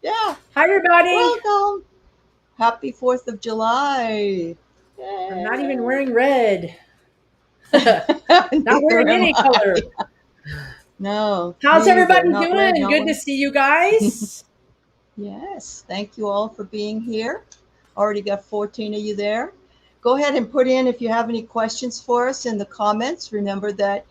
Yeah. Hi, everybody. Welcome. Happy 4th of July. I'm not even Yay. wearing red. Not Neither wearing am any color. I. No, How's me either. everybody Not red, doing? not Good to white. see you guys. Yes. Thank you all for being here. Already got 14 of you there. Go ahead and put in if you have any questions for us in the comments. Remember that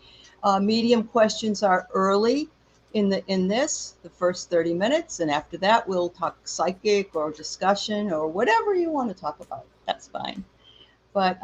medium questions are early in the first 30 minutes, and after that we'll talk psychic or discussion or whatever you want to talk about. That's fine. But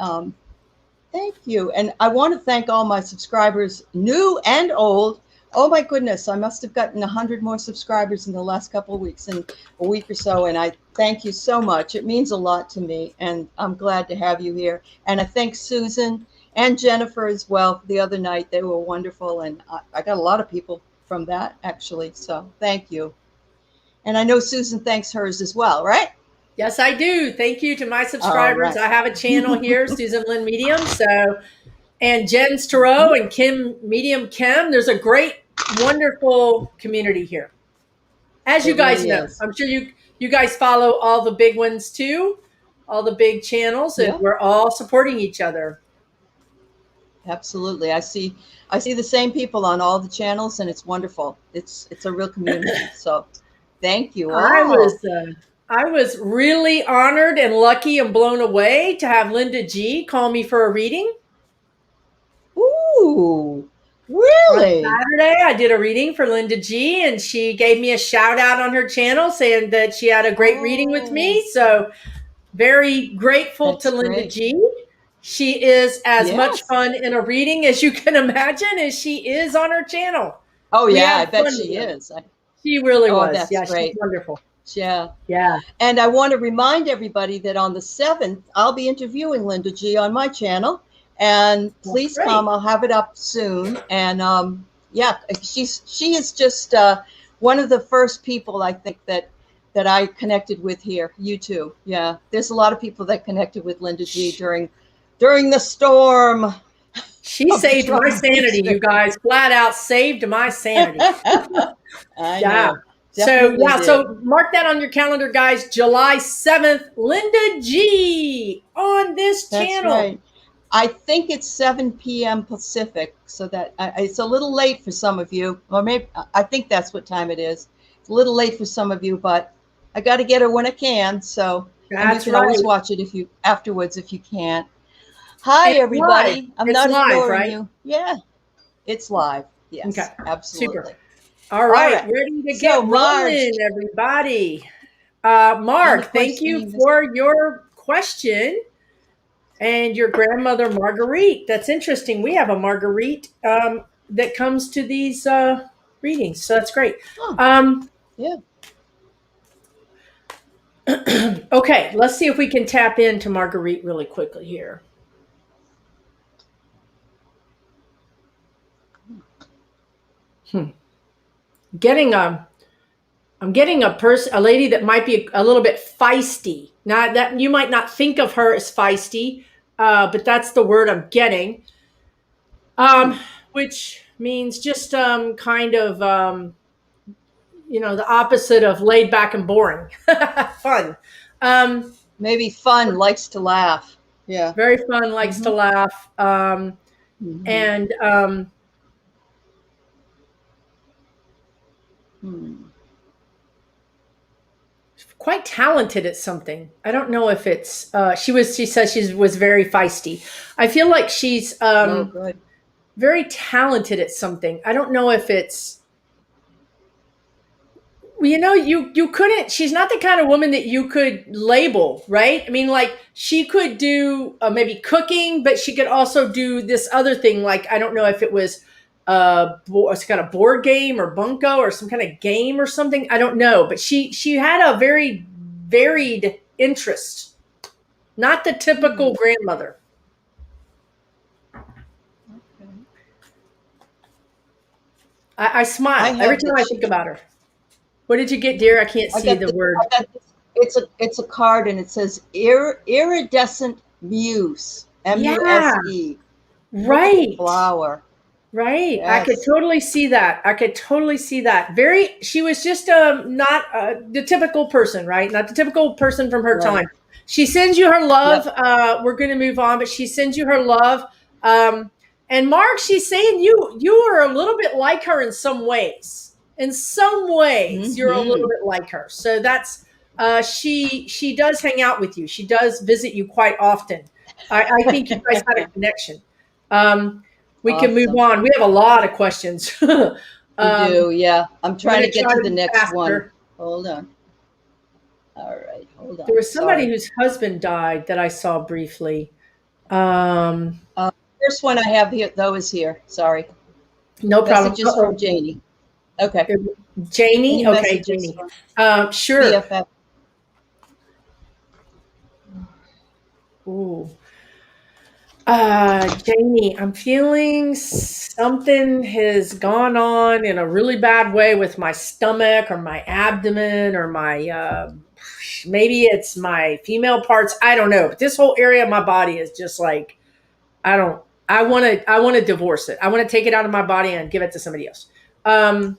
thank you. And I want to thank all my subscribers, new and old. Oh my goodness, I must have gotten 100 more subscribers in the last couple of weeks, in a week or so. And I thank you so much. It means a lot to me. And I'm glad to have you here. And I thank Susan and Jennifer as well the other night. They were wonderful. And I got a lot of people from that, actually. So thank you. And I know Susan thanks hers as well, right? Yes, I do. Thank you to my All subscribers. right. I have a channel here, Susan Lynn Medium. And Jen Starot and Kim Medium Kim. There's a great, wonderful community here. As you It guys really know, is. I'm sure you guys follow all the big ones too, all the big channels, and Yeah. we're all supporting each other. Absolutely. I see the same people on all the channels and it's wonderful. It's a real community. So thank you I all. was uh, I was really honored and lucky and blown away to have Linda G call me for a reading. Ooh, On really? Saturday, I did a reading for Linda G, and she gave me a shout out on her channel saying that she had a great reading with Oh, me. So, very grateful to that's Linda great. G. She is as much Yes. fun in a reading as you can imagine as she is on her channel. Oh We yeah, had I bet fun she together. is. She really Oh, was. that's Yeah, she's great. wonderful. Yeah. Yeah. And I want to remind everybody that on the 7th, I'll be interviewing Linda G on my channel. And That's please come. great. I'll have it up soon. And yeah, she is just one of the first people I think that I connected with here. You too. Yeah. There's a lot of people that connected with Linda G during the storm She of the saved my Trump sanity, you administration. guys. Flat out saved my sanity. I Yeah. know. Definitely did. So mark that on your calendar, guys. July 7th, Linda G on this That's channel. right. I think it's 7 p.m. Pacific, so that it's a little late for some of you, or maybe I think that's what time it is. It's a little late for some of you, but I got to get her when I can. So, and you That's can always right. watch it if you afterwards if you can't. And Hi, it's live. everybody. I'm It's not live, ignoring right? you. Yeah, it's live. Okay. Yes, Super. absolutely. All All right. right. Ready to So, get Marge, rolling, everybody. any Mark, thank you questions? for your question and your grandmother, Marguerite. That's interesting. We have a Marguerite that comes to these readings. So that's great. Oh, Um, yeah. okay, let's see if we can tap into Marguerite really quickly here. Hmm. Getting a, I'm getting a lady that might be a little bit feisty. Not that you might not think of her as feisty, but that's the word I'm getting. Hmm. Um, which means just kind of the opposite of laid back and boring, fun. Um, Maybe fun, likes to laugh. Yeah. Very fun, likes to Mm-hmm. laugh, Mm-hmm. and Hmm. quite talented at something. I don't know if it's she says she was very feisty. I feel like she's Oh, good. very talented at something. I don't know if it's you couldn't she's not the kind of woman that you could label, right? I mean, like, she could do maybe cooking, but she could also do this other thing, like, I don't know if it was it's kind of board game or bunko or some kind of game or something, I don't know, but she had a very varied interest, not the Hmm. typical grandmother. Okay. I I smile every have time that I she. think about her. What did you get, dear? I can't I see got the this. word. I got this. It's a card and it says iridescent muse. Yeah, Muse. Look at the right. flower. Right. I could Yes. totally see that. I could totally see that. She was just not the typical person, right? Not the typical person from her Right. time. She sends you her love. Yep. We're going to move on, but she sends you her love. Um, and Mark, she's saying you are a little bit like her in some ways. In some ways, you're a little Mm-hmm. bit like her. So that's she does hang out with you. She does visit you quite often. I think you guys had a connection. Um, we can move Awesome. on. We have a lot of questions. We I'm do. Yeah. I'm trying going to to get try to to the be next one. faster. Hold on. All right. Hold There on. was somebody Sorry. whose husband died that I saw briefly. Um, First one I have here, though, is here. Sorry. no problem. Messages from Uh-oh. Janie. Okay. Janie? Any Okay, messages Janie. from Sure. BFF? Ooh. Janie, I'm feeling something has gone on in a really bad way with my stomach or my abdomen or my maybe it's my female parts. I don't know. But this whole area of my body is just like I don't I want to divorce it. I want to take it out of my body and give it to somebody else. Um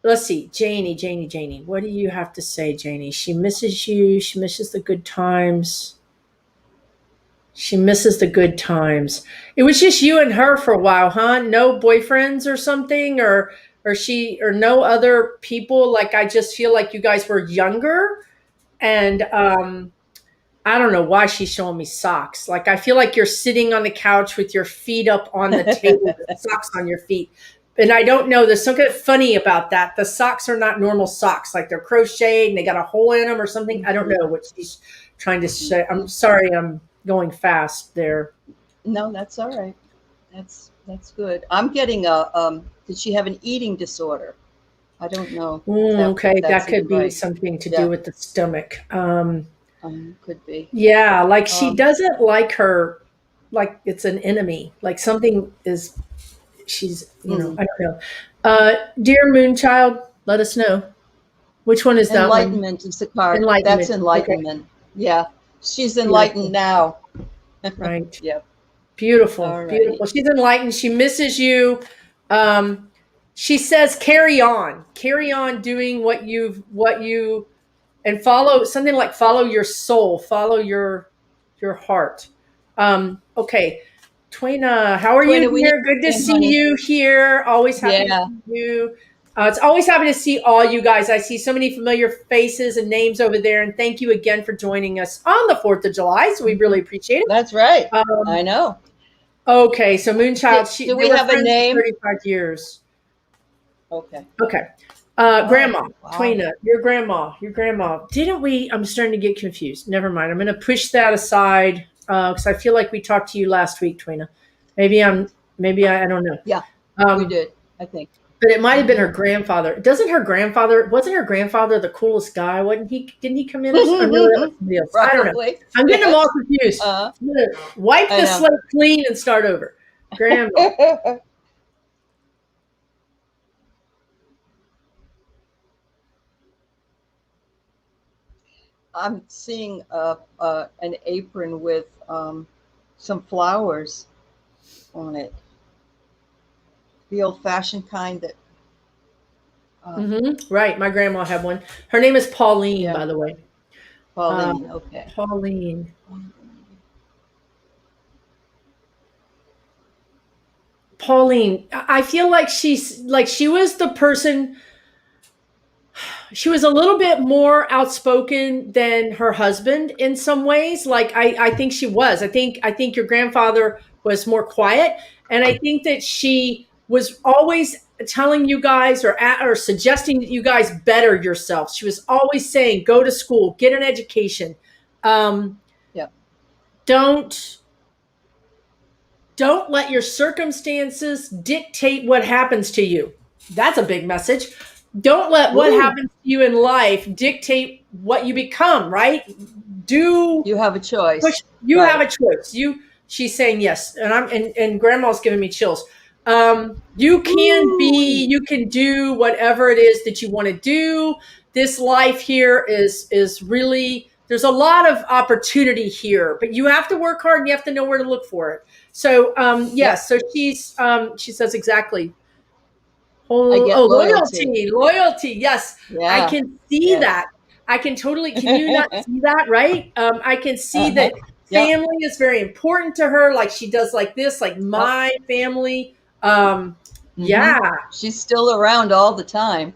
let's see. Janie. What do you have to say, Janie? She misses you. She misses the good times. She misses the good times. It was just you and her for a while, huh? No boyfriends or something, or no other people. Like I just feel like you guys were younger, and I don't know why she's showing me socks. Like I feel like you're sitting on the couch with your feet up on the table, with socks on your feet. And I don't know. There's something funny about that. The socks are not normal socks. Like they're crocheted and they got a hole in them or something. I don't know what she's trying to say. I'm sorry. I'm going fast there. No, that's all right. That's good. I'm getting a did she have an eating disorder? I don't know if Okay, that's that could even be right. something to do Yeah, with the stomach. could be. Yeah, like she Um, doesn't like her, like it's an enemy. Like something is, mm. I don't know. Dear Moonchild, let us know. Which one is that one? Enlightenment is the card. That's Enlightenment. Okay, enlightenment. Yeah, she's enlightened beautiful. now. Right. Yep. Beautiful, All righty. beautiful. She's enlightened. She misses you. Um, she says, carry on doing what you, and follow something like follow your soul, follow your heart. Okay. Twina, how are you, Twina, we need dear? Good to in, see honey. you here. Always happy to Yeah. see you. It's always happy to see all you guys. I see so many familiar faces and names over there. And thank you again for joining us on the 4th of July. So we really appreciate it. That's right. I Um, know. okay. So Moonchild, Do they we were have a friends for name? 35 years. Okay. Okay. Oh, Grandma, wow. Twina, your grandma. Didn't we? I'm starting to get confused. Never mind. I'm going to push that aside because I feel like we talked to you last week, Twina. Maybe I don't know. Yeah, we Um, did, I think. but it might have been her grandfather. Wasn't her grandfather the coolest guy? Wasn't he? Didn't he come in or no, that was somebody else. I don't know. Probably. I'm getting them all Yes. confused. Uh, I'm going to wipe I the know. slate clean and start over. Grandma. I'm seeing an apron with some flowers on it. The old-fashioned kind that, Right. My grandma had one. Her name is Pauline, yeah, by the way. Pauline. Um, Okay. Pauline. Pauline. I feel like she was the person. She was a little bit more outspoken than her husband in some ways. Like I think she was. I think your grandfather was more quiet, and I think that she was always telling you guys or suggesting that you guys better yourselves. She was always saying, "Go to school, get an education. Um, Yep. don't Don't let your circumstances dictate what happens to you. That's a big message. Don't let what Ooh, happens to you in life dictate what you become, right? Do you have a push choice. you have Right. a choice. She's saying yes. And grandma's giving me chills. You can Ooh. be, you can do whatever it is that you want to do. This life here is really there's a lot of opportunity here, but you have to work hard and you have to know where to look for it. So Yep. so she says exactly. I Oh, get oh, loyalty. loyalty. Yes, I Yeah. can see Yes. that. I can totally. Can you not see that? Right? I can see Uh-huh. that Yep. family is very important to her. Like she does, like this, like Yep. my family. Um, Mm-hmm. yeah, She's still around all the time.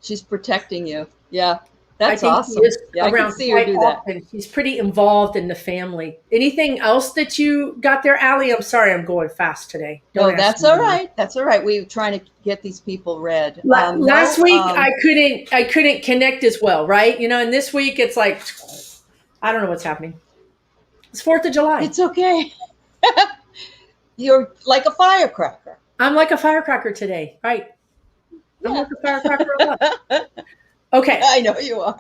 She's protecting you. Yeah. I That's think she awesome. is Yeah, I can around see her quite do that. often. She's pretty involved in the family. Anything else that you got there, Allie? I'm sorry, I'm going fast today. Don't No, ask that's me all anymore. right. That's all right. We're trying to get these people read. Last No, week I couldn't connect as well, right? And this week it's like I don't know what's happening. It's 4th of July. it's okay. You're like a firecracker. I'm like a firecracker today, right? I'm Yeah. like a firecracker a lot. Okay. I know you are.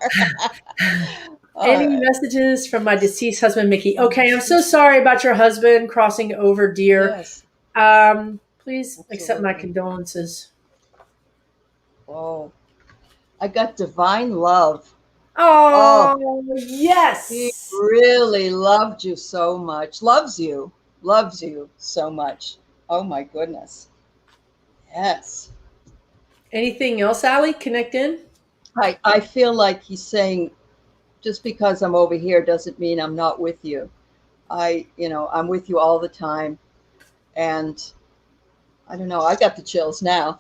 All Any right. messages from my deceased husband, Mickey? Okay, I'm so sorry about your husband crossing over, dear. Yes, Please accept my absolutely. condolences. Oh, I got divine love. Oh, Oh, he yes. really loved you so much. Loves you so much. Oh my goodness. Yes. Anything else, Allie? Connect in? I feel like he's saying, just because I'm over here doesn't mean I'm not with you. I'm with you all the time. And I don't know, I got the chills now.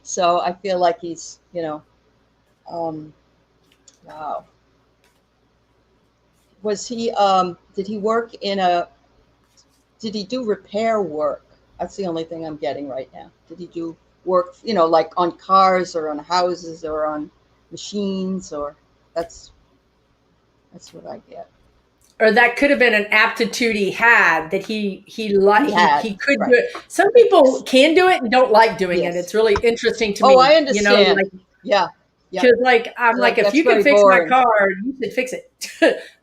So I feel like he's, um, wow. Did he work did he do repair work? That's the only thing I'm getting right now. Did he do work, like on cars or on houses or on machines or that's what I get. Or that could have been an aptitude he had that He had, he could do right. it. Some people can do it and don't like doing it. Yes. It's really interesting to Oh, I me, understand. like Yeah. Yep. because like I'm like if That's you can very fix my boring. car, you should fix it.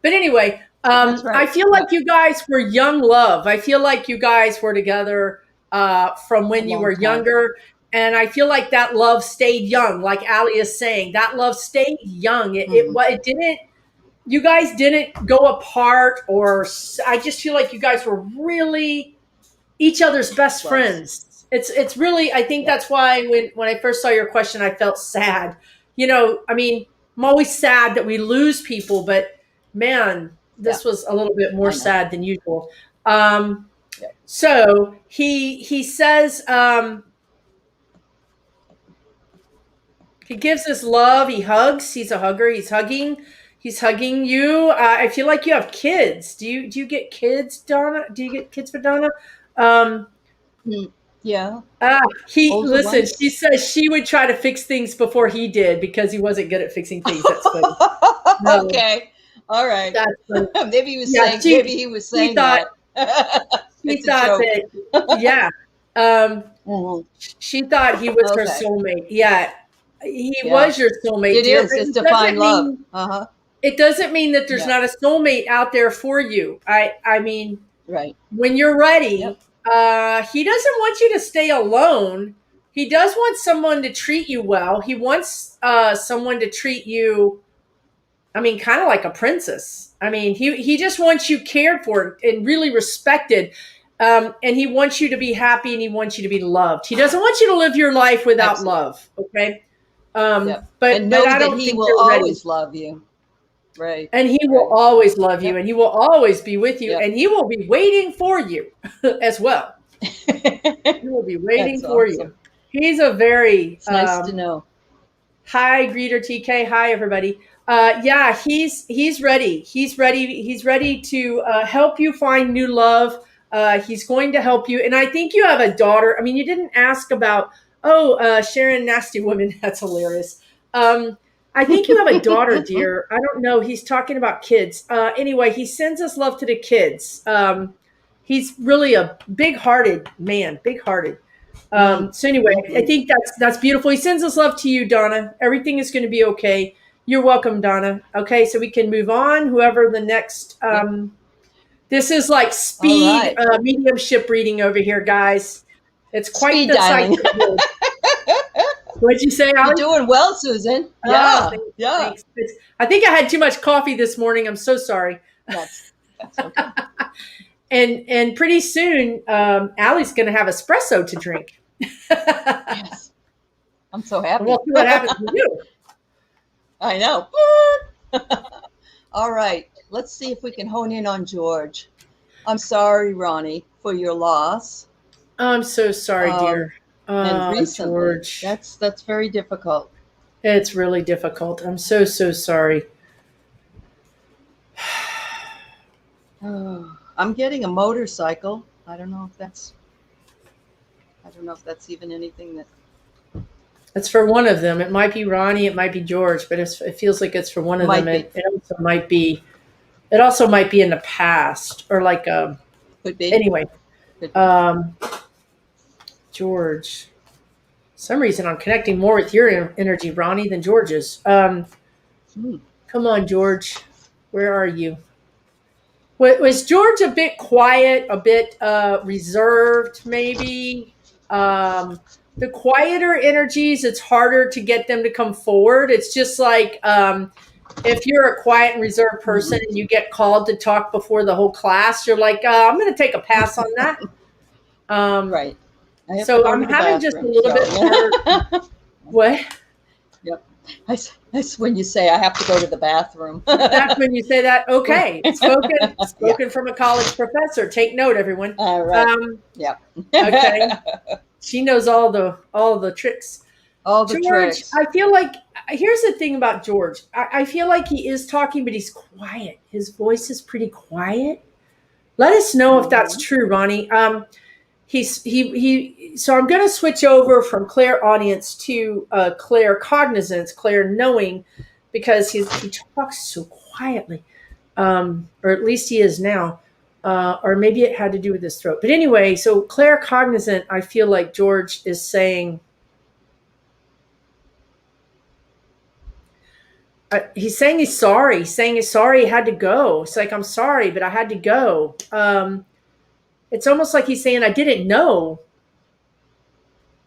But anyway, That's I right. feel like Yep. you guys were young love. I feel like you guys were together from A when you long were time. younger. And I feel like that love stayed young, like Ali is saying. That love stayed young. Hmm. It didn't. You guys didn't go apart, I just feel like you guys were really each other's best Close. friends. It's really. I think Yep. that's why when I first saw your question, I felt sad. I mean, I'm always sad that we lose people, but man, Yeah. this was a little bit more I know. sad than usual. Um, Yep. so he says he gives us love. He hugs. He's a hugger. He's hugging. He's hugging you. I feel like you have kids. Do you get kids, Donna? Do you get kids for Donna? Um, Mm. Yeah. he Older listen. She ones. says she would try to fix things before he did because he wasn't good at fixing things. That's funny. No, Okay. All right. that's funny. Maybe he was Yeah, saying. Maybe he was she saying thought that. she It's a thought joke. that yeah. Um, Mhm. she thought he was her Okay. soulmate. Yeah, he Yeah. was your soulmate, It dear. is. But It's divine love. Uh huh. it doesn't mean that there's Yeah. not a soulmate out there for you. I mean, Right. when you're Yep. ready, he doesn't want you to stay alone. He does want someone to treat you well. He wants someone to treat you, I mean, kind of like a princess. I mean, he just wants you cared for and really respected. And he wants you to be happy and he wants you to be loved. He doesn't want you to live your life without Excellent. love. Okay. Yep. But And know I that don't he think will you're ready. always love you. Right. And he will Right. always love you Yep. and he will always be with you Yep. and he will be waiting for you as well. He will be waiting That's for awesome. you. He's a very It's nice to know. hi greeter TK. Hi everybody. Yeah, he's ready. He's ready. He's ready to help you find new love. He's going to help you. And I think you have a daughter. I mean, you didn't ask about, Sharon Nasty Woman. That's hilarious. I think you have a daughter, dear. I don't know. He's talking about kids. Anyway, he sends us love to the kids. He's really a big-hearted man, big-hearted. So anyway, I Mm-hmm. think that's beautiful. He sends us love to you, Donna. Everything is going to be okay. You're welcome, Donna. Okay, so we can move on. Whoever the next, Yep. this is like All speed right. mediumship reading over here, guys. It's quite Speed the sight dialing. to behold. What'd you say, You're Ali? doing well, Susan. Oh, Yeah, yeah. thanks. I think I had too much coffee this morning. I'm so sorry. That's okay. And pretty soon, Allie's going to have espresso to drink. Yes, I'm so And happy. we'll see what happens with you. I know. All right, let's see if we can hone in on George. I'm sorry, Ronnie, for your loss. I'm so sorry, dear. And recently, George. that's very difficult. It's really difficult. I'm so sorry. Oh, I'm getting a motorcycle. I don't know if that's even anything that. It's for one of them. It might be Ronnie. It might be George, but it feels like it's for one of them. Might be. It also might be. It also might be in the past, or like Could be. anyway. Could be. George. For some reason I'm connecting more with your energy, Ronnie, than George's. Come on, George. Where are you? Was George a bit quiet, a bit reserved, maybe? The quieter energies, it's harder to get them to come forward. It's just like if you're a quiet and reserved person and you get called to talk before the whole class, you're like, I'm going to take a pass on that. Right. So I'm having just a little bit harder. What? Yep. That's when you say I have to go to the bathroom. That's when you say that. Okay, spoken from a college professor. Take note, everyone. All right. Yep. Okay. She knows all the tricks. All the George, tricks. I feel like here's the thing about George. I feel like he is talking, but he's quiet. His voice is pretty quiet. Let us know if that's true, Ronnie. So I'm going to switch over from clairaudience to claircognizance, clair knowing, because he talks so quietly, or at least he is now, or maybe it had to do with his throat. But anyway, so claircognizant, I feel like George is saying, he's saying he's sorry. He's saying he's sorry he had to go. It's like, I'm sorry, but I had to go. It's almost like he's saying, I didn't know.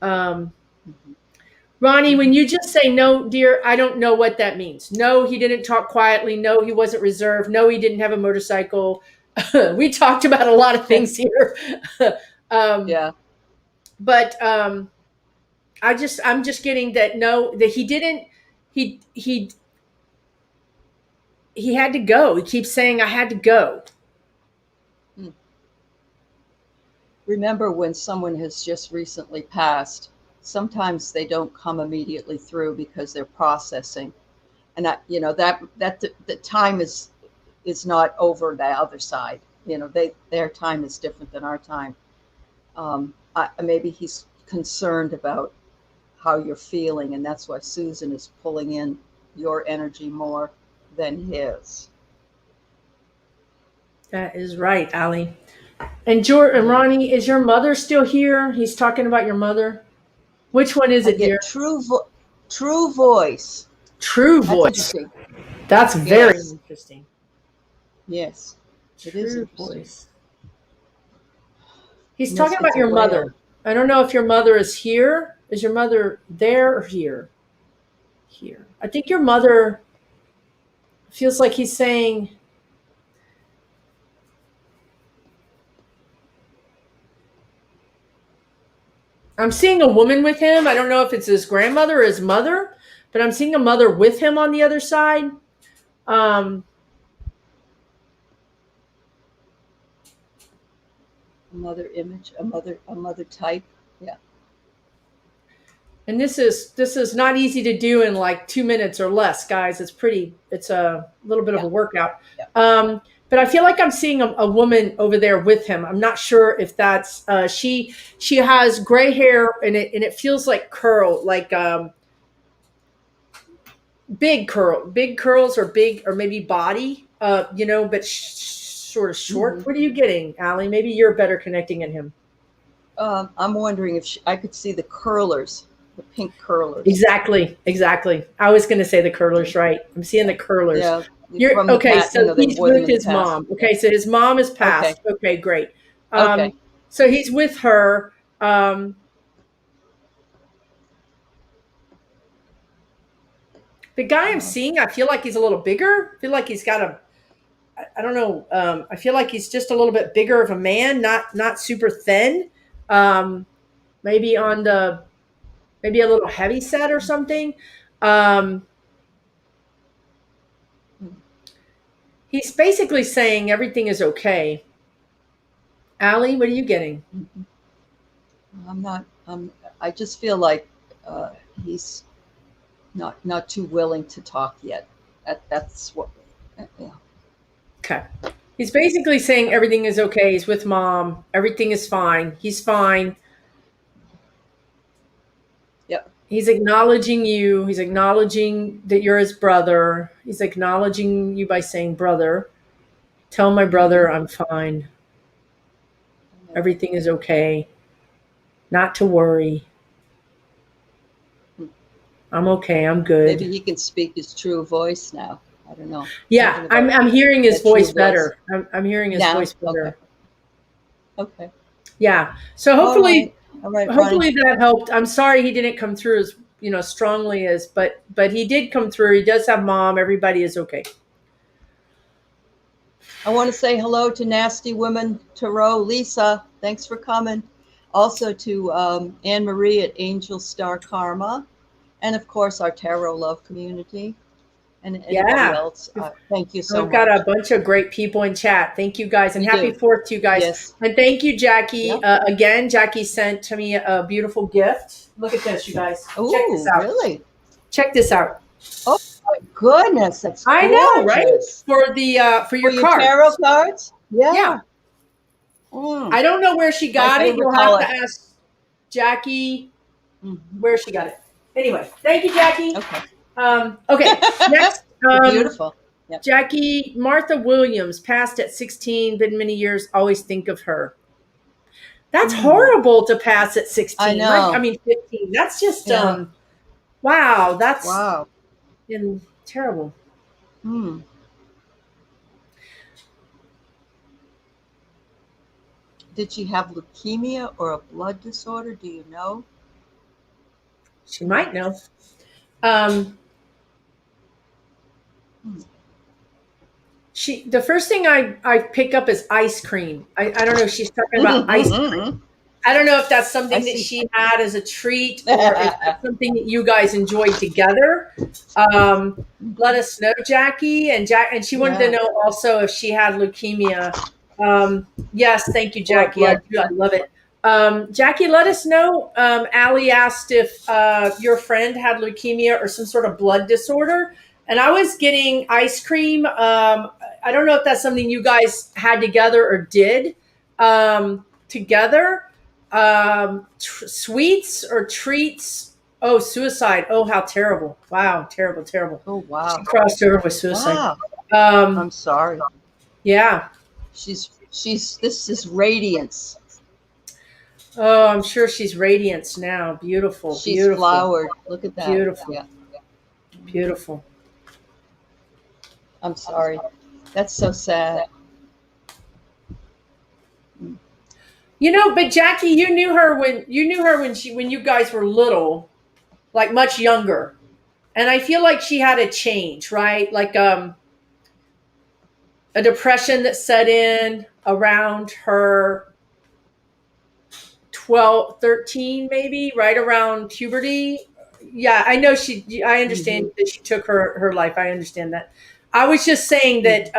Ronnie, when you just say no, dear, I don't know what that means. No, he didn't talk quietly. No, he wasn't reserved. No, he didn't have a motorcycle. We talked about a lot of things here. Yeah. But I'm just getting that no, that he didn't, he had to go. He keeps saying, I had to go. Remember, when someone has just recently passed, sometimes they don't come immediately through because they're processing, and that the time is not over the other side. Their time is different than our time. Maybe he's concerned about how you're feeling, and that's why Susan is pulling in your energy more than his. That is right, Allie. And George and Ronnie, is your mother still here? He's talking about your mother. Which one is it, dear? True voice. True voice. That's very interesting. Yes, it True is interesting. Voice. He's talking about your mother. I don't know if your mother is here. Is your mother there or here? Here. I think your mother feels like he's saying, I'm seeing a woman with him. I don't know if it's his grandmother or his mother, but I'm seeing a mother with him on the other side. Another image, a mother type. Yeah. And this is not easy to do in like 2 minutes or less, guys. It's a little bit of a workout. Yeah. But I feel like I'm seeing a woman over there with him. I'm not sure if that's she has gray hair and it feels like curl, like big curls or big or maybe body, but sort of short. Mm-hmm. What are you getting, Allie? Maybe you're better connecting in him. I'm wondering if I could see the curlers, the pink curlers. Exactly. I was going to say the curlers, right? I'm seeing the curlers. Yeah. Okay, so he's with his mom. Okay, so his mom is passed. Okay, great. Okay. So he's with her. The guy I'm seeing, I feel like he's a little bigger. I feel like he's got I don't know. I feel like he's just a little bit bigger of a man, not super thin. Um, maybe maybe a little heavy set or something. Um, he's basically saying everything is okay. Allie, what are you getting? I'm not. I just feel like he's not too willing to talk yet. That's what. Yeah. Okay. He's basically saying everything is okay. He's with mom. Everything is fine. He's fine. Yep. He's acknowledging you. He's acknowledging that you're his brother. He's acknowledging you by saying, brother, tell my brother I'm fine. Everything is okay. Not to worry. I'm okay. I'm good. Maybe he can speak his true voice now. I don't know. Yeah, I'm hearing his voice better. Voice. I'm hearing his voice better. Okay. Yeah. So hopefully, All right, hopefully that helped. I'm sorry he didn't come through as strongly as, but he did come through. He does have mom. Everybody is okay. I want to say hello to Nasty Women Tarot, Lisa. Thanks for coming. Also to Anne Marie at Angel Star Karma, and of course our Tarot Love community. And anybody else, thank you so much. We've got a bunch of great people in chat. Thank you guys, and happy 4th to you guys. Yes. And thank you, Jackie. Again, Jackie sent to me a beautiful gift. Look at this, you guys. Ooh, check this out. Really? Check this out. Oh my goodness, that's I know, right? For the for your cards. Tarot cards? Yeah. I don't know where she got it. You'll have to ask Jackie where she got it. Anyway, thank you, Jackie. Okay. Okay, next. Beautiful. Yep. Jackie, Martha Williams, passed at 16, been many years, always think of her. That's horrible to pass at 16. I know. I mean, 15. That's just, wow. That's terrible. Did she have leukemia or a blood disorder? Do you know? She might know. The first thing I pick up is ice cream. I don't know if she's talking about ice cream. I don't know if that's something that she had as a treat or if that's something that you guys enjoyed together. Let us know, Jackie. And she wanted to know also if she had leukemia. Yes, thank you, Jackie. I love it. Jackie, let us know. Allie asked if your friend had leukemia or some sort of blood disorder. And I was getting ice cream. I don't know if that's something you guys had together or did together. Sweets or treats. Oh, suicide. Oh, how terrible. Wow. Terrible, terrible. Oh, wow. She crossed over with suicide. Wow. I'm sorry. Yeah. This is radiance. Oh, I'm sure she's radiance now. Beautiful. She's flowered. Look at that. Beautiful. Yeah. Beautiful. I'm sorry. That's so sad. But Jackie, you knew her when you guys were little, like much younger. And I feel like she had a change, right? Like a depression that set in around her 12, 13, maybe, right around puberty. Yeah, I know I understand that she took her life. I understand that. I was just saying that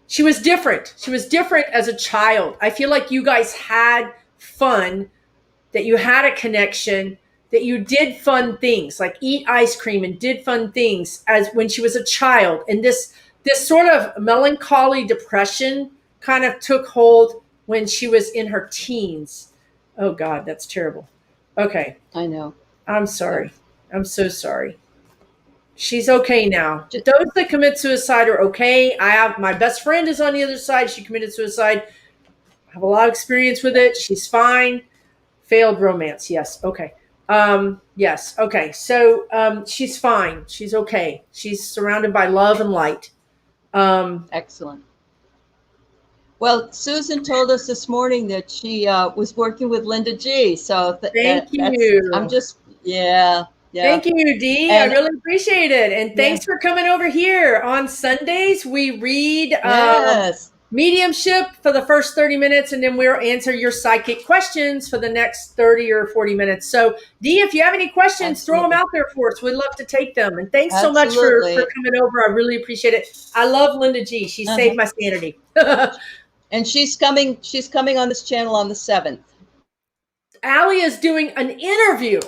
she was different. She was different as a child. I feel like you guys had fun, that you had a connection, that you did fun things, like eat ice cream and did fun things as when she was a child. And this sort of melancholy depression kind of took hold when she was in her teens. Oh God, that's terrible. Okay. I know. I'm sorry. I'm so sorry. She's okay now. Those that commit suicide are okay. My best friend is on the other side. She committed suicide. I have a lot of experience with it. She's fine. Failed romance. Yes. Okay. Yes. Okay. So she's fine. She's okay. She's surrounded by love and light. Excellent. Well, Susan told us this morning that she was working with Linda G. So thank you. I'm just, yeah. Yeah. Thank you, Dee. I And really appreciate it. And yeah. thanks for coming over here. On Sundays, we read Yes. mediumship for the first 30 minutes, and then we'll answer your psychic questions for the next 30 or 40 minutes. So, Dee, if you have any questions, throw them Absolutely. out there for us. We'd love to take them. And thanks so much for Absolutely. coming over. I really appreciate it. I love Linda G. She Uh-huh. saved my sanity. And she's coming on this channel on the 7th. Allie is doing an interview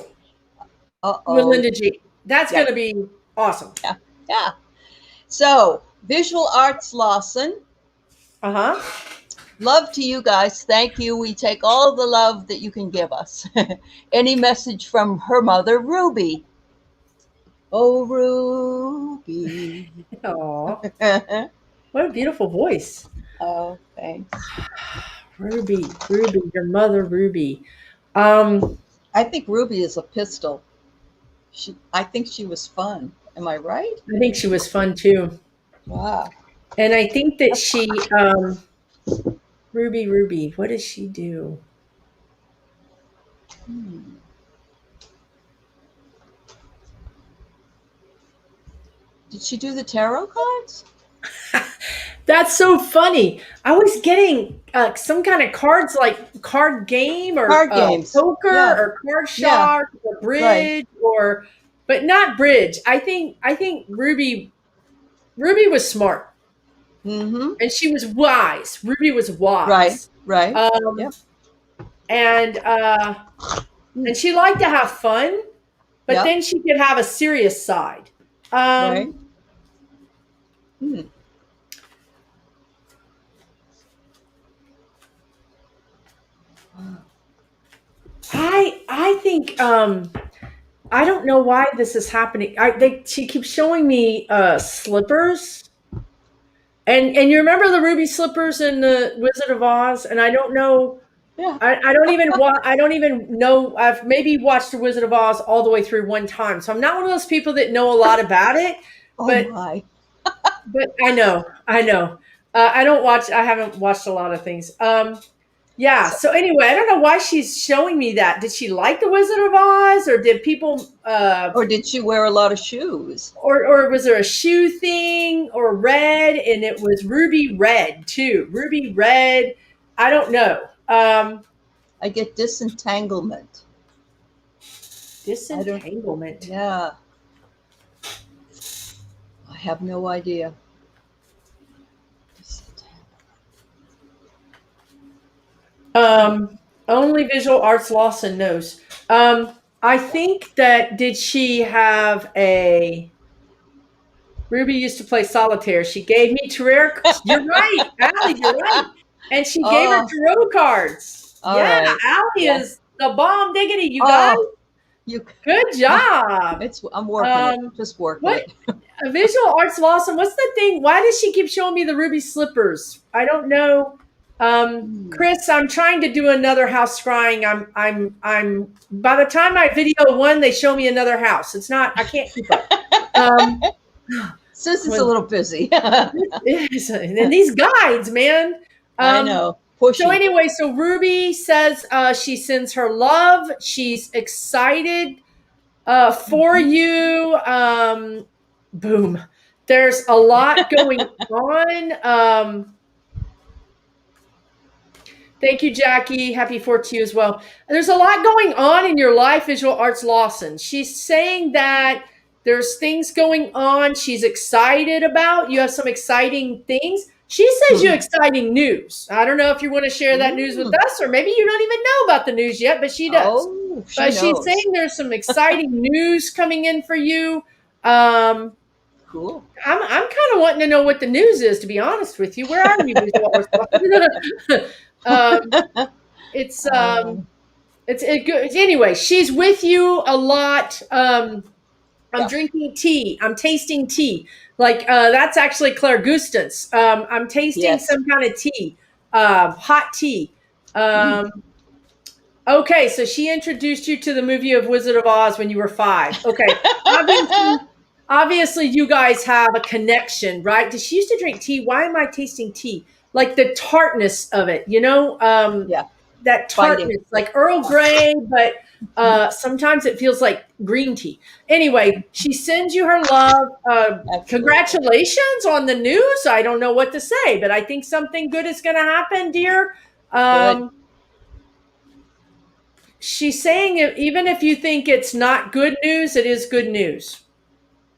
with Linda G. That's going to be awesome. Yeah. Yeah. So, Visual Arts Lawson. Uh-huh. Love to you guys. Thank you. We take all the love that you can give us. Any message from her mother, Ruby? Oh, Ruby. Oh, what a beautiful voice. Oh, thanks. Ruby, your mother, Ruby. I think Ruby is a pistol. I think she was fun. Am I right? I think she was fun too. Wow. And I think that she, Ruby, what does she do? Did she do the tarot cards? That's so funny. I was getting some kind of cards, like card game or Card games. poker or card shark or bridge but not bridge. I think Ruby was smart. Mm-hmm. And she was wise. Ruby was wise. Right. Yep. And she liked to have fun, but then she could have a serious side. Right. I think I don't know why this is happening. She keeps showing me slippers, and you remember the ruby slippers in the Wizard of Oz, and I don't know. Yeah. I don't even know. I've maybe watched the Wizard of Oz all the way through one time, so I'm not one of those people that know a lot about it. Oh my. But I know. I don't watch. I haven't watched a lot of things. Yeah. So anyway, I don't know why she's showing me that. Did she like the Wizard of Oz, or did people? Or did she wear a lot of shoes? Or was there a shoe thing or red, and it was ruby red too? Ruby red. I don't know. I get disentanglement. Disentanglement. Yeah. I have no idea. Only Visual Arts Lawson knows. I think that did she have a Ruby used to play solitaire. She gave me tarot. You're right, Allie. You're right. And she gave her tarot cards. Right. Allie is the bomb diggity. You guys. Good job. I'm working it. Just working it. Visual Arts Lawson. What's the thing? Why does she keep showing me the ruby slippers? I don't know. Chris, I'm trying to do another house scrying. I'm by the time I video one, they show me another house. It's not, I can't keep up. Sis is a little busy. And these guides, man. I know. Pushy. So anyway, so Ruby says she sends her love. She's excited for you. Boom. There's a lot going on. Thank you, Jackie. Happy 4th to you as well. There's a lot going on in your life, Visual Arts Lawson. She's saying that there's things going on she's excited about. You have some exciting things. She says you exciting news. I don't know if you want to share that news with us, or maybe you don't even know about the news yet, but she does. Oh, she's saying there's some exciting news coming in for you. Cool. I'm kind of wanting to know what the news is, to be honest with you. Where are you, Visual Arts Lawson? It's good. Anyway, she's with you a lot. I'm drinking tea. I'm tasting tea. Like that's actually Claire Gustance. I'm tasting some kind of tea, hot tea. Okay, so she introduced you to the movie of Wizard of Oz when you were 5. Okay, obviously you guys have a connection, right? She used to drink tea. Why am I tasting tea? Like the tartness of it, you know? that Biting. tartness, like Earl Grey, but sometimes it feels like green tea. Anyway, she sends you her love. Congratulations on the news. I don't know what to say, but I think something good is going to happen, dear. Good. She's saying even if you think it's not good news, it is good news.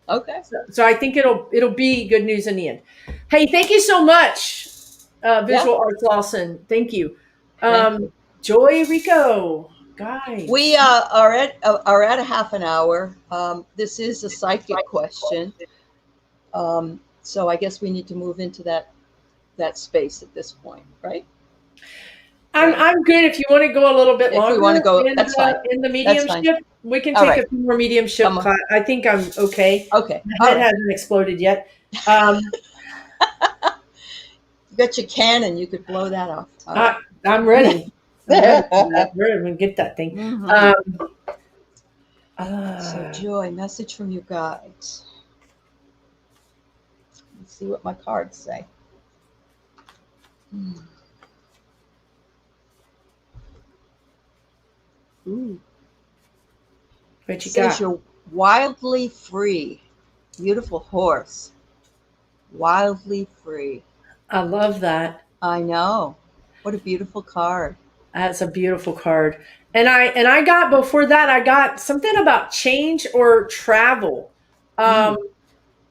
Okay. So I think it'll be good news in the end. Hey, thank you so much, Visual Arts Lawson. Thank you. Thank you. Joy, Rico, guys. We are at a half an hour. This is a psychic question, so I guess we need to move into that space at this point, right? I'm good. If you want to go a little bit longer, if we want to go, that's fine. In the mediumship, we can take a few more mediumship class. I think I'm okay. Okay. My head hasn't exploded yet. You got your cannon. You could blow that off. I'm ready. We're going to get that thing. Mm-hmm. So, Joy, message from you guys. Let's see what my cards say. Ooh. What you says got? You're wildly free. Beautiful horse. Wildly free. I love that. I know. What a beautiful card. That's a beautiful card. And I got before that, I got something about change or travel. And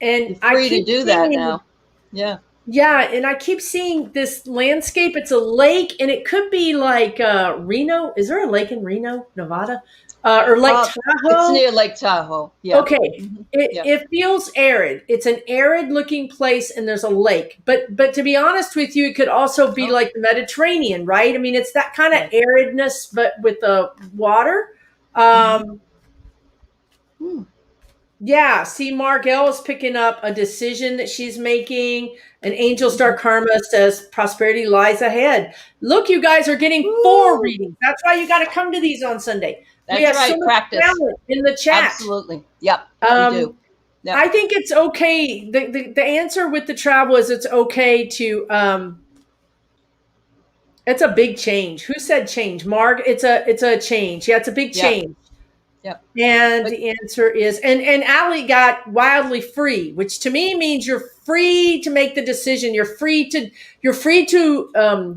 you're free to do that now. Yeah. Yeah, and I keep seeing this landscape. It's a lake, and it could be like Reno. Is there a lake in Reno, Nevada? Or Lake Tahoe? It's near Lake Tahoe. Yeah. Okay. It feels arid. It's an arid-looking place, and there's a lake. But to be honest with you, it could also be like the Mediterranean, right? I mean, it's that kind of aridness, but with the water. Yeah, see, Margelle is picking up a decision that she's making. An Angel Star Karma says prosperity lies ahead. Look, you guys are getting 4 readings. That's why you got to come to these on Sunday. That's right. So practice in the chat. Absolutely. Yep. We do. Yep. I think it's okay. The answer with the travel is it's okay to. It's a big change. Who said change? Marg. It's a change. Yeah, it's a big change. Yep. And the answer is, and Allie got wildly free, which to me means you're free to make the decision. You're free to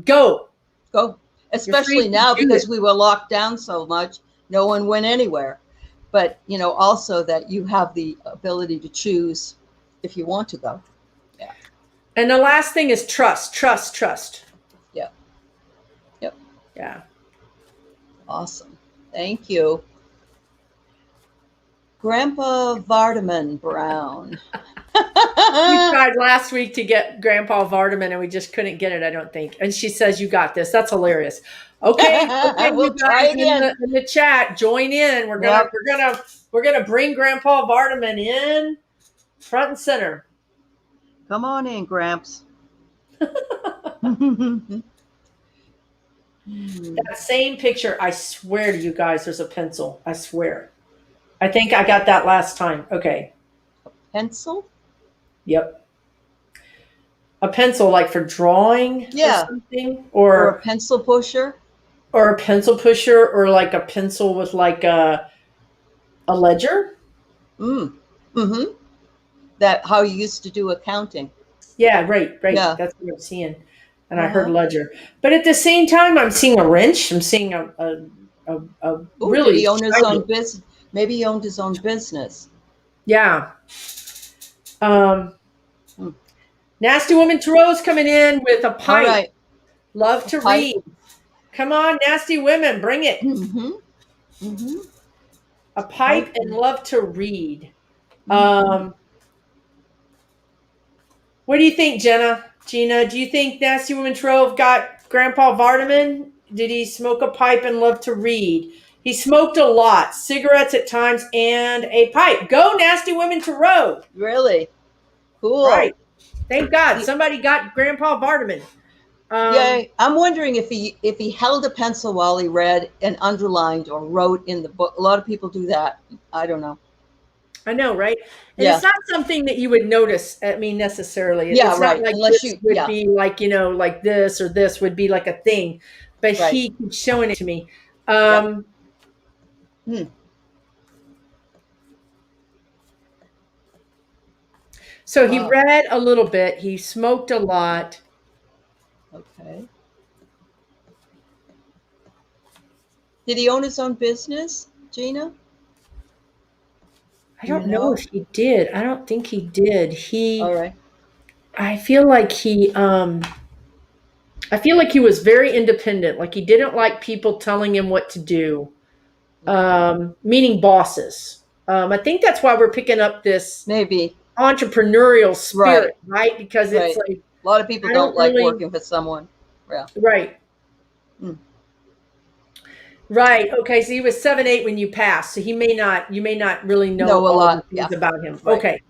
go. Go. Especially now because we were locked down so much, no one went anywhere. But also that you have the ability to choose if you want to go. Yeah. And the last thing is trust. Yep. Yep. Yeah. Awesome. Thank you. Grandpa Vardaman Brown. We tried last week to get Grandpa Vardaman and we just couldn't get it, I don't think. And she says, you got this. That's hilarious. Okay, we'll you guys in the chat, join in. We're gonna bring Grandpa Vardaman in front and center. Come on in, Gramps. That same picture, I swear to you guys, there's a pencil. I swear. I think I got that last time. Okay. A pencil? Yep. A pencil like for drawing or something? Or a pencil pusher? Or a pencil pusher or like a pencil with like a ledger? Mm-hmm. That how you used to do accounting. Yeah, right. Yeah. That's what I'm seeing. And I heard ledger. But at the same time, I'm seeing a wrench. I'm seeing a really... Did he own his own business? Maybe he owned his own business. Yeah. Nasty Woman Tarot's coming in with a pipe. All right. Love to read. Come on, Nasty Women, bring it. A pipe and love to read. What do you think, Gina? Do you think Nasty Woman Tarot got Grandpa Vardaman? Did he smoke a pipe and love to read? He smoked a lot, cigarettes at times, and a pipe. Go, Nasty Women Tarot. Really? Cool. Right. Thank God. Somebody got Grandpa Vardaman. Yeah, I'm wondering if he held a pencil while he read and underlined or wrote in the book. A lot of people do that. I don't know. I know, right? And it's not something that you would notice, necessarily. Yeah, it's right. Not like unless this would be like, like this or this would be like a thing. but Right. he keeps showing it to me. Yep. Hmm. So he Wow. read a little bit. He smoked a lot. Okay. Did he own his own business, Gina? I Do you don't know know? if he did. I don't think he did. All right. I feel like he was very independent. Like he didn't like people telling him what to do, Okay. meaning bosses. I think that's why we're picking up this Maybe. entrepreneurial Right. spirit, right? Because it's Right. like, A lot of people I don't don't like really, working for someone. Yeah. right. Hmm. Right. Okay. So he was 7'8" when you passed. So you may not really know Know a all the lot. things Yeah. about him. Right. Okay.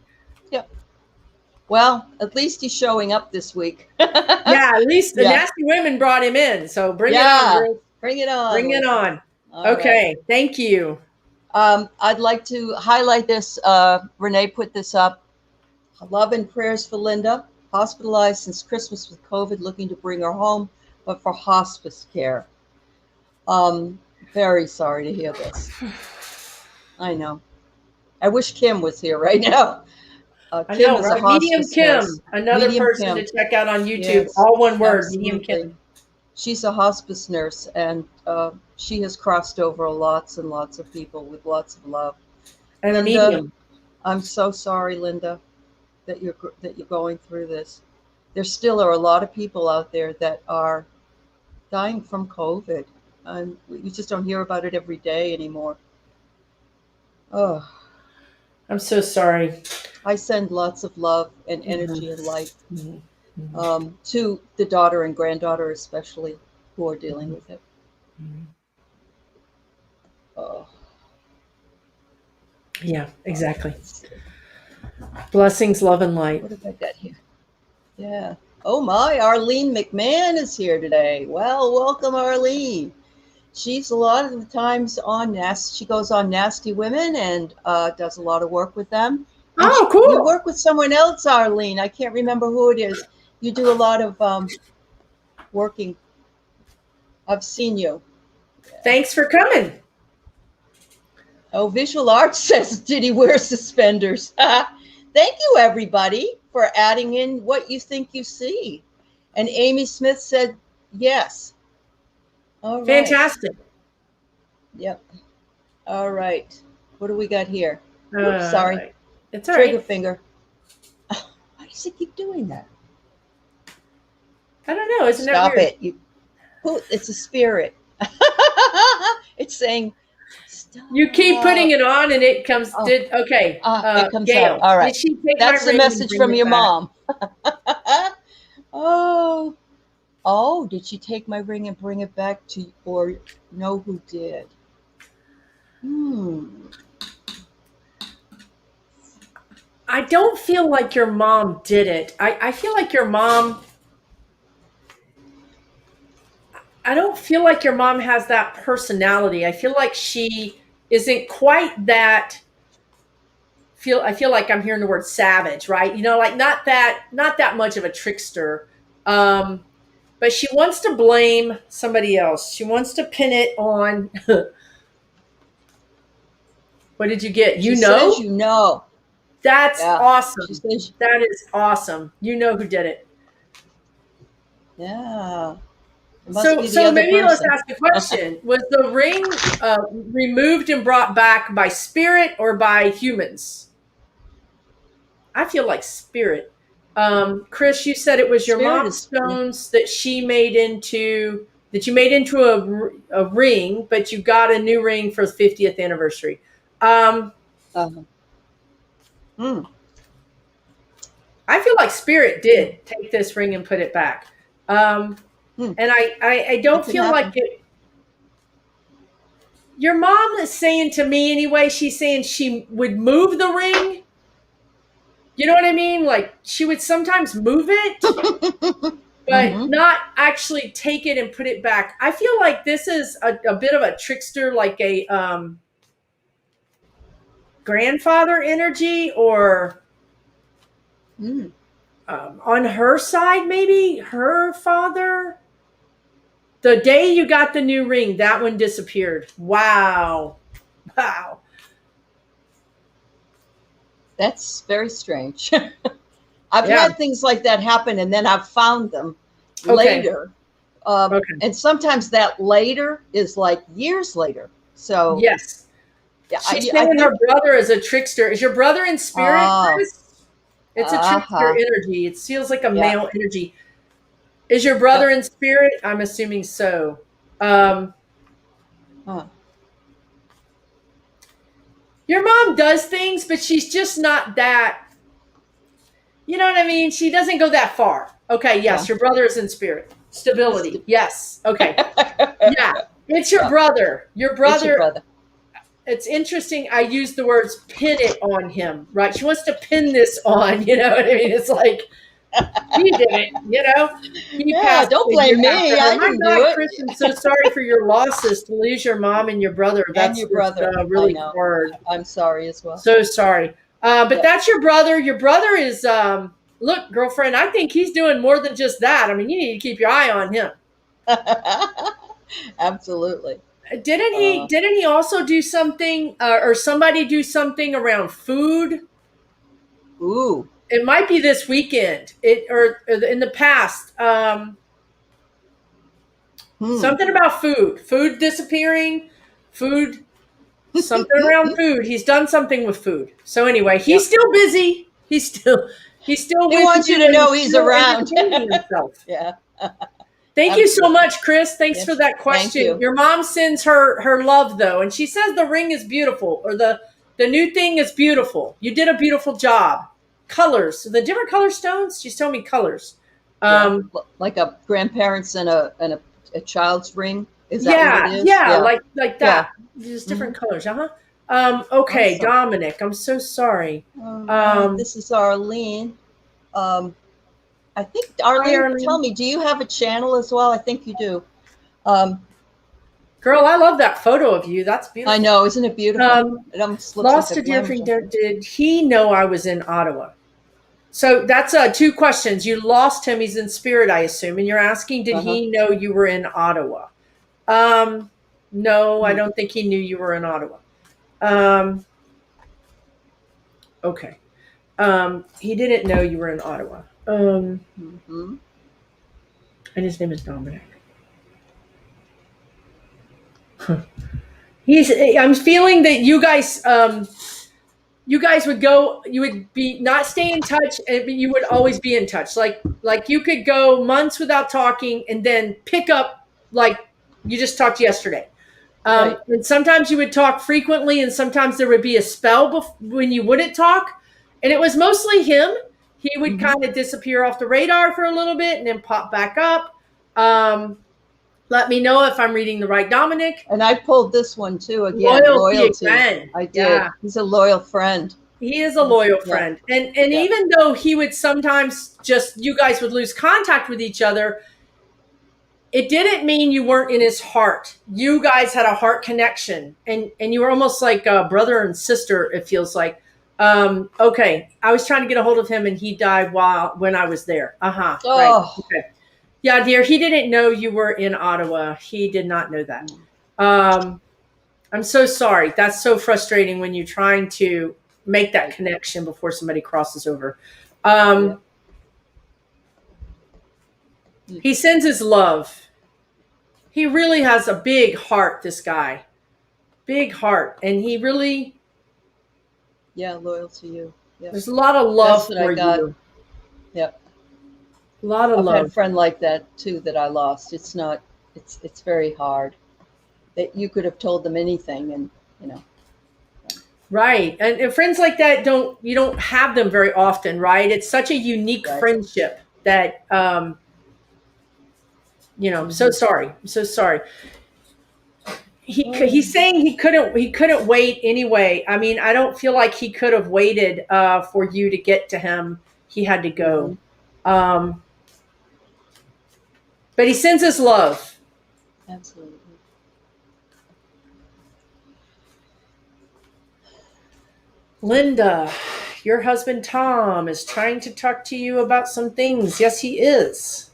Yep. Well, at least he's showing up this week. Yeah. At least the Yeah. nasty women brought him in. So bring it on, Yeah. Bruce. Bring it on, Bring it Lisa. on. All right. Okay. Thank you. I'd like to highlight this. Renee put this up. Love and prayers for Linda, hospitalized since Christmas with COVID, looking to bring her home, but for hospice care. Um, Very sorry to hear this. I know. I wish Kim was here right now. I Kim know, is a right? Medium hospice nurse. Kim, another Medium person Kim. to check out on YouTube. Yes, All one word, Medium absolutely. Kim. She's a hospice nurse, and she has crossed over lots and lots of people with lots of love. And a Linda, medium. I'm so sorry, Linda, that you're going through this. There still are a lot of people out there that are dying from COVID, and we just don't hear about it every day anymore. Oh, I'm so sorry. I send lots of love and Mhm, energy and light mhm, mhm, to the daughter and granddaughter, especially, who are dealing mhm, with it. mhm. Oh, Yeah, exactly. let's see. Blessings, love, and light. What have I got here? Yeah. Oh my, Arlene McMahon is here today. Well, welcome, Arlene. She's a lot of the times on Nasty. She goes on Nasty Women and does a lot of work with them. And Oh, you cool. work with someone else, Arlene. I can't remember who it is. You do a lot of working. I've seen you. Thanks for coming. Oh, Visual Arts says, did he wear suspenders? Thank you, everybody, for adding in what you think you see. And Amy Smith said, yes. All right. Fantastic. Yep. All right. What do we got here? Oops, Uh, sorry. it's all Trigger right. finger. Why does it keep doing that? I don't know. Isn't that Stop weird? it. It's a spirit. It's saying, You keep putting stop. it on and it comes. Oh, Okay. it comes out. Gail, All right. did she take my That's the ring and message bring from it your back? mom. Oh, oh, did she take my ring and bring it back to you, or know who did? Hmm. I don't feel like your mom did it. I feel like your mom. I don't feel like your mom has that personality. I feel like she isn't quite that. I feel like I'm hearing the word savage, right? You know, like not that much of a trickster. Um, but she wants to blame somebody else. She wants to pin it on. What did you get? She You says know? you know. That's Yeah. She awesome. says, That is awesome. You know who did it. yeah. It must So, be the so other maybe let's person. ask the question: was the ring removed and brought back by spirit or by humans? I feel like spirit. Chris, you said it was your Spirit mom's is. stones that you made into a ring, but you got a new ring for the 50th anniversary. Um, Uh, hmm. I feel like spirit Hmm. did take this ring and put it back. Um, Hmm. and I That don't could feel like happen. it. Your mom is saying to me anyway, she's saying she would move the ring. You know what I mean? Like she would sometimes move it, but Mm-hmm. not actually take it and put it back. I feel like this is a bit of a trickster, like a grandfather energy, or Mm. on her side, maybe her father. The day you got the new ring, that one disappeared. Wow. Wow. That's very strange. I've Yeah. had things like that happen, and then I've found them Okay. later. Okay. And sometimes that later is like years later. So Yes. yeah, She's I saying think. her brother is a trickster. Is your brother in spirit, Oh, Chris? It's a trickster uh-huh. energy. It feels like a Yeah. male energy. Is your brother Yep. in spirit? I'm assuming so. Um, Huh. your mom does things, but she's just not that. You know what I mean? She doesn't go that far. Okay, Yeah. yes, your brother is in spirit. Stability. Yes. Okay. Yeah. It's your Yeah. brother. Your It's your brother. brother. It's interesting. I use the words pin it on him, right? She wants to pin this on, you know what I mean? It's like, he did it, you know? He Yeah, passed don't a year blame after me. her. I My didn't do God, it. Chris, I'm so sorry for your losses to lose your mom and your brother. And That's your just, brother. I really know. hard. I'm sorry as well. So sorry. But Yep. that's your brother. Your brother is, look, girlfriend, I think he's doing more than just that. I mean, you need to keep your eye on him. Absolutely. Didn't he also do something, or somebody do something around food? Ooh. It might be this weekend. Or in the past. Something about food disappearing, food, something around food. He's done something with food. So anyway, he's Yep. still busy. He's still He with wants you you to and know he's still around. entertaining himself. Yeah. Thank you so Absolutely. much, Chris. Thanks Yeah. for that Thank question. you. Your mom sends her love though, and she says the ring is beautiful, or the new thing is beautiful. You did a beautiful job. Colors, the different color stones. She's telling me colors. Yeah. Um, Like a grandparents and a child's ring. Is that what it yeah, is? yeah, Yeah. like Yeah. that. Just different Hmm. colors. Okay, Awesome. Dominic. I'm so sorry. And this is Arlene. Um, I think, Hi, Arlene, tell Arlene. me, do you have a channel as well? I think you do. Um, Girl, I love that photo of you. That's I beautiful. know, isn't it beautiful? Um, It almost looks like Lost a a dear glamour friend. shot. Did he know I was in Ottawa? So that's two questions. You lost him. He's in spirit, I assume. And you're asking, did Uh-huh. he know you were in Ottawa? No, I Hmm. don't think he knew you were in Ottawa. Um, okay. He didn't know you were in Ottawa. Hmm. And his name is Dominic. I'm feeling that you guys would go, you would be not stay in touch, but you would always be in touch. Like you could go months without talking and then pick up like you just talked yesterday. Right. And sometimes you would talk frequently, and sometimes there would be a spell when you wouldn't talk. And it was mostly him. He would Hmm. kind of disappear off the radar for a little bit and then pop back up. Let me know if I'm reading the right Dominic. And I pulled this one too, again, Loyalty loyalty. again. I did. Yeah. He's a loyal friend. He is a loyal Yeah. friend. And Yeah. even though he would sometimes you guys would lose contact with each other, it didn't mean you weren't in his heart. You guys had a heart connection, and you were almost like a brother and sister, it feels like. Okay. I was trying to get a hold of him and he died when I was there. Right. Oh. Okay. Yeah, dear. He didn't know you were in Ottawa. He did not know that. I'm so sorry. That's so frustrating when you're trying to make that connection before somebody crosses over. Yeah. He sends his love. He really has a big heart, this guy. Big heart. And he really, Yeah, loyal to you. Yep. there's a lot of love That's what for I got. you. Yep. A lot of I've had a love. friend like that too that I lost. It's very hard. That you could have told them anything, and you know. Right. And friends like that you don't have them very often, right? It's such a unique Right. friendship that I'm so sorry. I'm so sorry. He's saying he couldn't wait anyway. I mean, I don't feel like he could have waited for you to get to him. He had to go. But he sends his love. Absolutely. Linda, your husband Tom is trying to talk to you about some things. Yes, he is.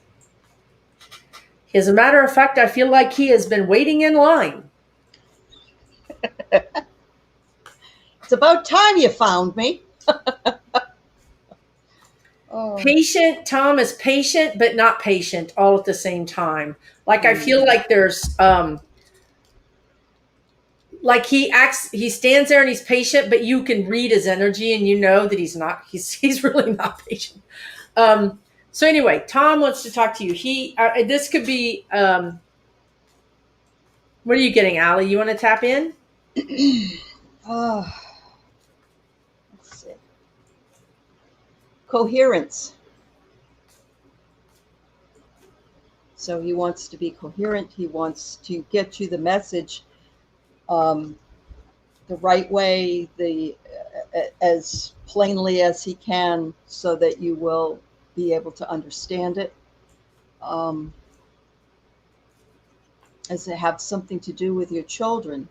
As a matter of fact, I feel like he has been waiting in line. It's about time you found me. Oh. Patient. Tom is patient, but not patient all at the same time. Like, I feel like there's, like he stands there and he's patient, but you can read his energy and you know that he's really not patient. So anyway, Tom wants to talk to you. This could be, what are you getting, Allie? You want to tap in? Let's see. Coherence. So he wants to be coherent. He wants to get you the message the right way, as plainly as he can, so that you will be able to understand it. As it have something to do with your children.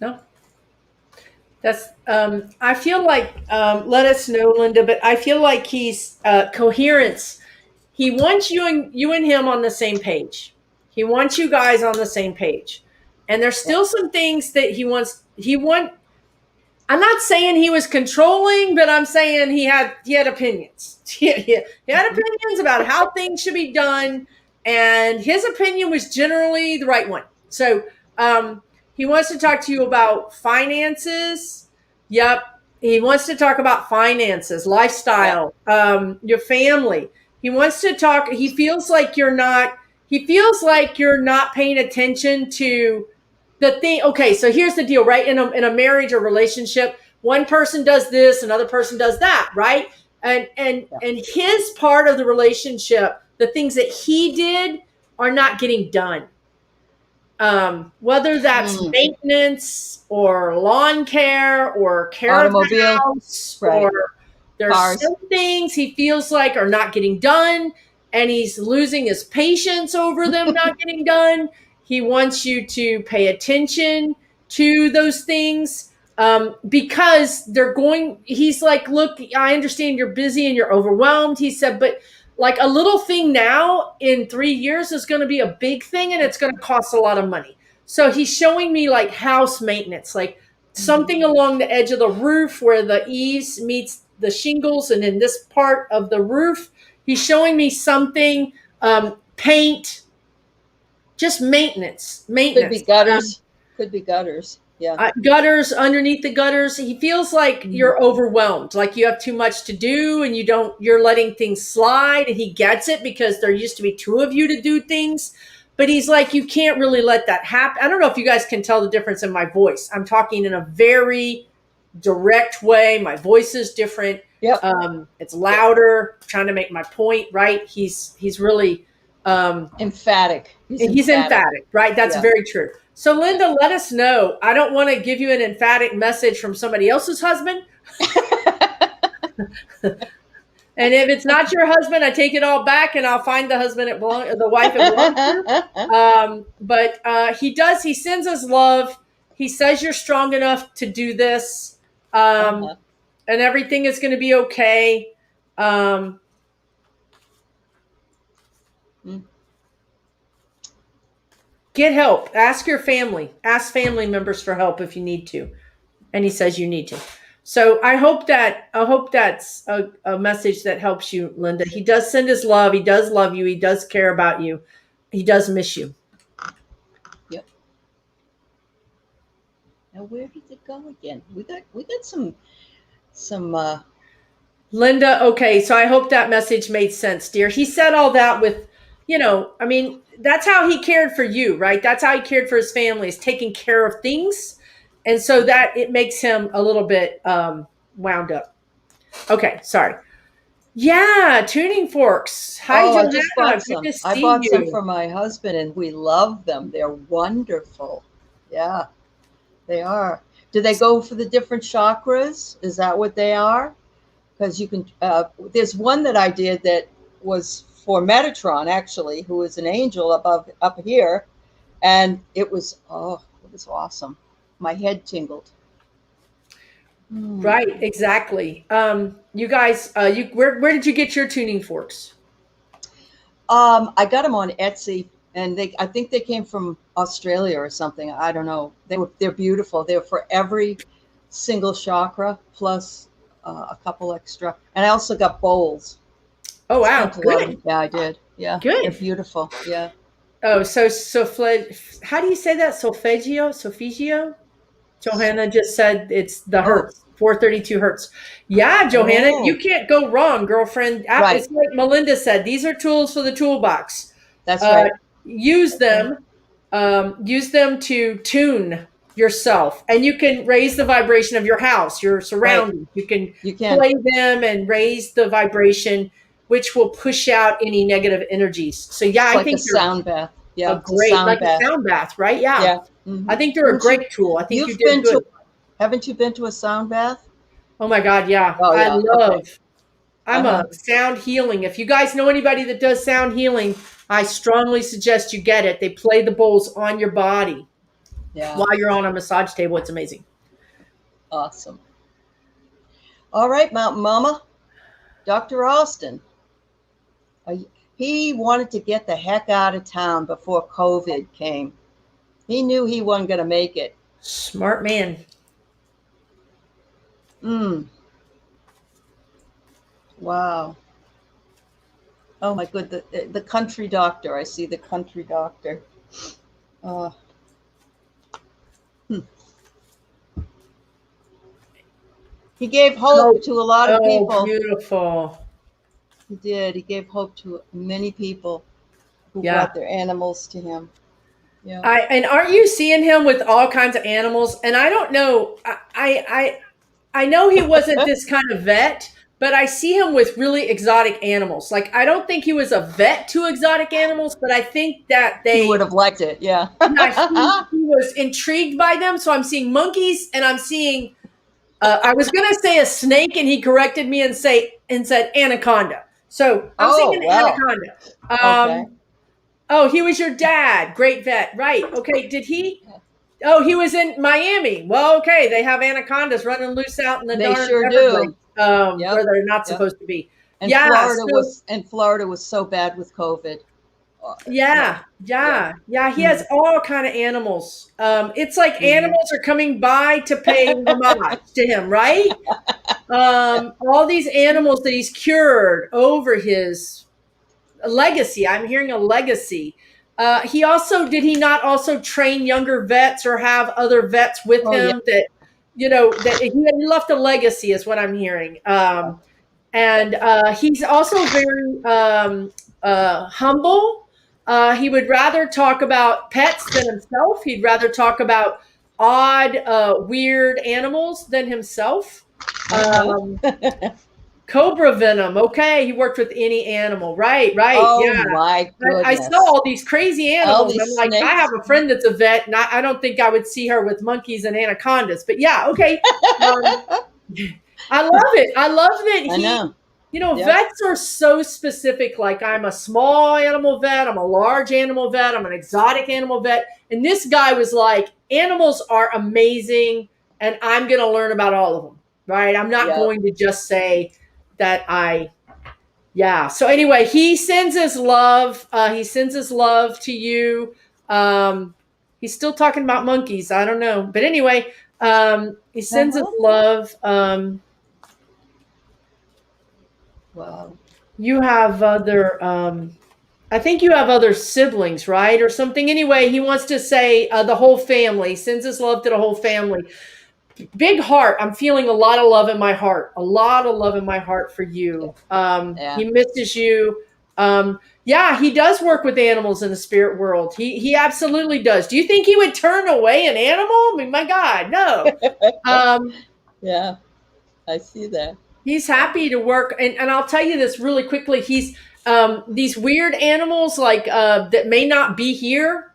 No. That's, I feel like, let us know, Linda, but I feel like he's, coherence. He wants you and him on the same page. He wants you guys on the same page. And there's still some things that I'm not saying he was controlling, but I'm saying he had opinions. He had opinions about how things should be done. And his opinion was generally the right one. So, he wants to talk to you about finances. Yep. He wants to talk about finances, lifestyle, your family. He wants to talk. He feels like you're not paying attention to the thing. Okay. So here's the deal, right? In a marriage or relationship, one person does this, another person does that, right? And his part of the relationship, the things that he did are not getting done. Whether that's maintenance or lawn care or care of the house, right. Or there's some things he feels like are not getting done, and he's losing his patience over them not getting done. He wants you to pay attention to those things, because he's like, look, I understand you're busy and you're overwhelmed. He said, but like a little thing now in 3 years is going to be a big thing, and it's going to cost a lot of money. So he's showing me like house maintenance, like something along the edge of the roof where the eaves meets the shingles, and in this part of the roof, he's showing me something, paint, just maintenance. Could be gutters. Could be gutters. Yeah. Gutters, underneath the gutters. He feels like you're overwhelmed, like you have too much to do and you're letting things slide, and he gets it because there used to be two of you to do things, but he's like, you can't really let that happen. I don't know if you guys can tell the difference in my voice. I'm talking in a very direct way. My voice is different. Yep. It's louder, trying to make my point, right? He's really, emphatic. He's emphatic, right? That's very true. So Linda, let us know. I don't want to give you an emphatic message from somebody else's husband. And if it's not your husband, I take it all back, and I'll find the husband the wife it belongs to. But he sends us love. He says you're strong enough to do this. And everything is going to be okay. Get help. Ask your family. Ask family members for help if you need to. And he says you need to. So I hope that's a message that helps you, Linda. He does send his love. He does love you. He does care about you. He does miss you. Yep. Now where did it go again? We got some Linda, okay, so I hope that message made sense, dear. He said all that with, I mean, that's how he cared for you, right? That's how he cared for his family, is taking care of things. And so that it makes him a little bit wound up. Okay, sorry. Yeah, tuning forks. Hi, I Joanna. just bought some. Good to see I bought you. some for my husband, and we love them. They're wonderful. Yeah, they are. Do they go for the different chakras? Is that what they are? Because you can. There's one that I did that was for Metatron, actually, who is an angel up here, and it was awesome. My head tingled. Right, exactly. You guys, where did you get your tuning forks? I got them on Etsy, and I think they came from Australia or something. I don't know. They're beautiful. They're for every single chakra plus a couple extra. And I also got bowls. Oh wow, good. Yeah, I did. Yeah, Good. they're beautiful. Yeah. Oh, so how do you say that? Solfeggio? Johanna just said it's the hertz, 432 hertz. Yeah, Johanna, you can't go wrong, girlfriend. Right. It's like Melinda said, these are tools for the toolbox. That's right. Use them. Use them to tune yourself, and you can raise the vibration of your house, your surroundings. Right. You can play them and raise the vibration, which will push out any negative energies. So yeah, it's I like think a sound bath. Yeah, a sound bath, right? Yeah. Yeah. Mm-hmm. I think they're a great tool. I think you did good. Haven't you been to a sound bath? Oh my God, yeah. Oh, yeah. I'm a sound healing. If you guys know anybody that does sound healing, I strongly suggest you get it. They play the bowls on your body while you're on a massage table. It's amazing. Awesome. All right, Mountain Mama. Dr. Austin. He wanted to get the heck out of town before COVID came. He knew he wasn't going to make it. Smart man. Wow. Oh my good. The country doctor. I see the country doctor. He gave hope to a lot of people. Beautiful. He did. He gave hope to many people who brought their animals to him. Yeah. And aren't you seeing him with all kinds of animals? And I don't know. I know he wasn't this kind of vet, but I see him with really exotic animals. Like, I don't think he was a vet to exotic animals, but I think that he would have liked it. Yeah. He was intrigued by them. So I'm seeing monkeys, and I'm seeing, I was going to say a snake, and he corrected me and said anaconda. So I'm seeing an anaconda. Okay. Oh, he was your dad. Great vet. Right. Okay. Did he? Oh, he was in Miami. Well, okay. They have anacondas running loose out in the They sure do. Where they're not supposed to be. And Florida was so bad with COVID. Yeah. He has all kind of animals. It's like animals are coming by to pay homage to him, right? All these animals that he's cured over his legacy. I'm hearing a legacy. Did he not also train younger vets or have other vets with him that he left a legacy is what I'm hearing. And he's also very humble. He would rather talk about pets than himself. He'd rather talk about odd, weird animals than himself. Cobra venom. Okay, he worked with any animal. Right. Oh, yeah. My goodness. I saw all these crazy animals. I'm like, snakes. I have a friend that's a vet, and I don't think I would see her with monkeys and anacondas. But yeah, okay. I love it. I love that I know. Vets are so specific. Like, I'm a small animal vet, I'm a large animal vet, I'm an exotic animal vet. And this guy was like, animals are amazing, and I'm going to learn about all of them. Right? I'm not going to just say that so anyway, he sends his love. He sends his love to you. He's still talking about monkeys. I don't know. But anyway, he sends his love. Wow. You have other, I think you have other siblings, right? Or something. Anyway, he wants to say the whole family. He sends his love to the whole family. Big heart. I'm feeling a lot of love in my heart. A lot of love in my heart for you. He misses you. He does work with animals in the spirit world. He absolutely does. Do you think he would turn away an animal? I mean, my God, no. Yeah, I see that. He's happy to work. And I'll tell you this really quickly. He's these weird animals like that may not be here.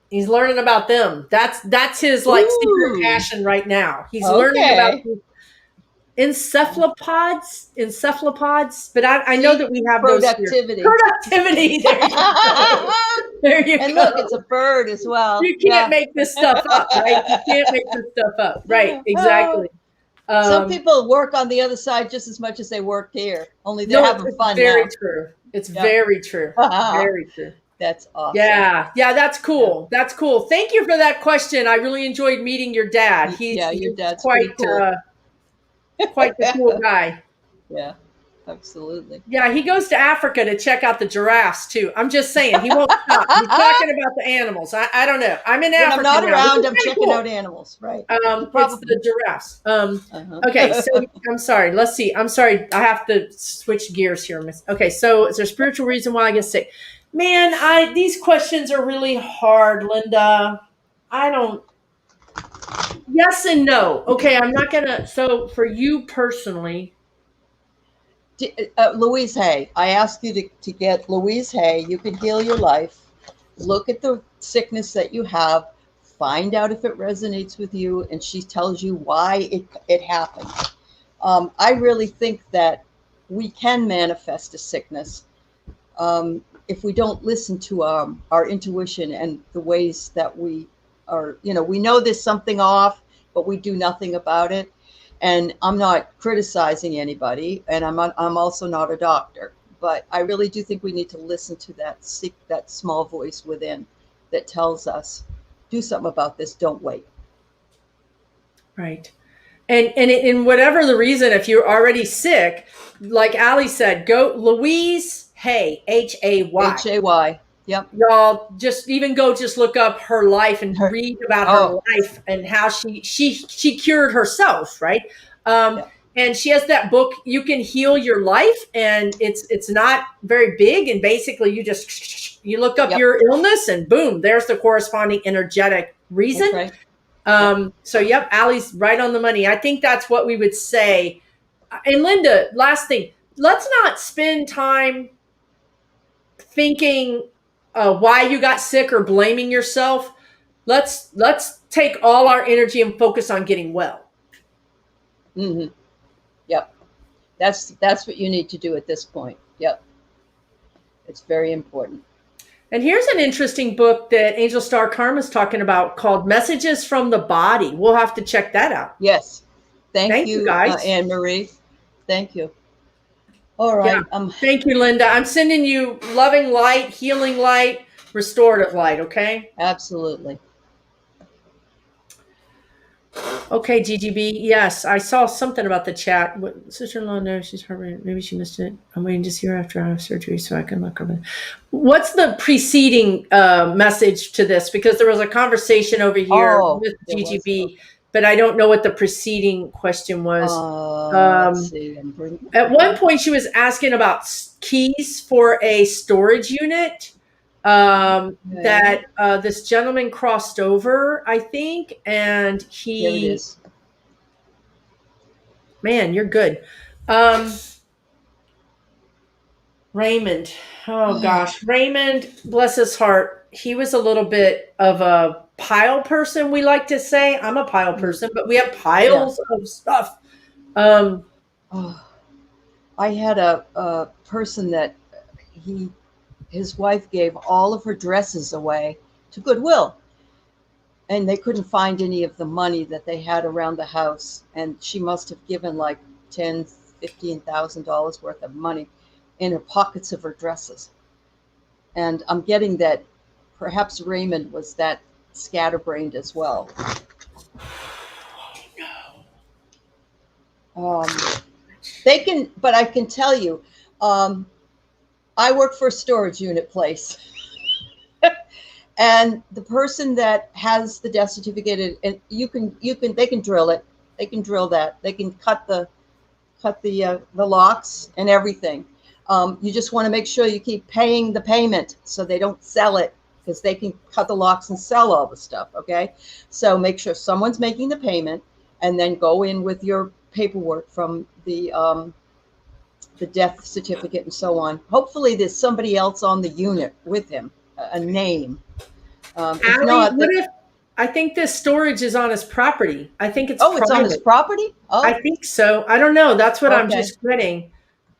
He's learning about them. That's his like secret passion right now. He's learning about encephalopods, but I know that we have productivity. Those here. Productivity. There you go. There you And go. look, it's a bird as well. You can't make this stuff up, right? You can't make this stuff up. Right, exactly. Some people work on the other side just as much as they work here, only they're having fun very now. True. It's very true. Very true. That's awesome. Yeah, that's cool. Yeah. That's cool. Thank you for that question. I really enjoyed meeting your dad. Your dad's quite cool. Quite the cool guy. Yeah, absolutely. Yeah, he goes to Africa to check out the giraffes too. I'm just saying, he won't stop. He's talking about the animals. I don't know. I'm in Africa. I'm not now. around. I'm checking out animals. Right. It's the giraffes. Okay, so I'm sorry. Let's see. I'm sorry. I have to switch gears here, Miss. Okay, so is there a spiritual reason why I get sick? Man, these questions are really hard, Linda. I don't. Yes and no. Okay, I'm not gonna. So for you personally, Louise Hay, I ask you to get Louise Hay. You can heal your life. Look at the sickness that you have. Find out if it resonates with you, and she tells you why it happened. I really think that we can manifest a sickness if we don't listen to our intuition and the ways that we are. We know there's something off, but we do nothing about it. And I'm not criticizing anybody, and I'm also not a doctor, but I really do think we need to listen to that small voice within that tells us, do something about this, don't wait. Right. And in whatever the reason, if you're already sick, like Allie said, go Louise Hay, Hay. Hay. Yep. Y'all just look up her life and read about her life and how she cured herself, right? And she has that book, You Can Heal Your Life, and it's not very big, and basically you look up your illness and boom, there's the corresponding energetic reason. Right. So Allie's right on the money. I think that's what we would say. And Linda, last thing, let's not spend time thinking why you got sick or blaming yourself. Let's take all our energy and focus on getting well. Mm-hmm. Yep. That's what you need to do at this point. Yep. It's very important. And here's an interesting book that Angel Star Karma is talking about called Messages from the Body. We'll have to check that out. Yes. Thank you, guys. Anne-Marie. Thank you. All right. Yeah. Thank you, Linda. I'm sending you loving light, healing light, restorative light, okay? Absolutely. Okay, GGB. Yes, I saw something about the chat. Sister-in-law knows she's hurt. Maybe she missed it. I'm waiting to see her after I have surgery so I can look her. What's the preceding message to this? Because there was a conversation over here with GGB, but I don't know what the preceding question was. Let's see. At one point, she was asking about keys for a storage unit. That this gentleman crossed over, I think, and he. There it is. Man, you're good. Raymond. Oh gosh, Raymond, bless his heart. He was a little bit of a pile person, we like to say. I'm a pile person, but we have piles of stuff. I had a person that his wife gave all of her dresses away to Goodwill, and they couldn't find any of the money that they had around the house, and she must have given like $10,000-$15,000 worth of money in her pockets of her dresses. And I'm getting that perhaps Raymond was that scatterbrained as well. They can, but I can tell you, I work for a storage unit place, and the person that has the death certificate, and they can drill it. They can drill that. They can cut the locks and everything. You just want to make sure you keep paying the payment so they don't sell it, because they can cut the locks and sell all the stuff. Okay, so make sure someone's making the payment, and then go in with your paperwork from the death certificate and so on. Hopefully there's somebody else on the unit with him, a name. Allie, I think this storage is on his property. I think it's Oh, it's on his private. property? I Oh, think so. I don't know. That's what I'm okay. just getting.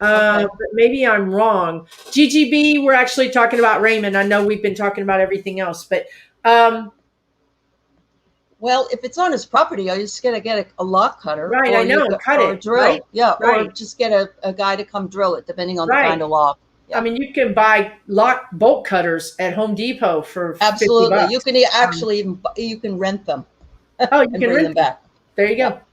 Okay. But maybe I'm wrong. GGB, we're actually talking about Raymond. I know we've been talking about everything else, but um, Well, if it's on his property, I just gotta get a lock cutter, right. I know. Cut or a it. Right. drill. Yeah, or Right. just get a guy to come drill it, depending on the kind Right. of lock. I Yeah, mean, you can buy lock bolt cutters at Home Depot for 50 absolutely. You bucks. can actually even you can rent them Oh, you and can bring rent them them. back. There you go. Yep,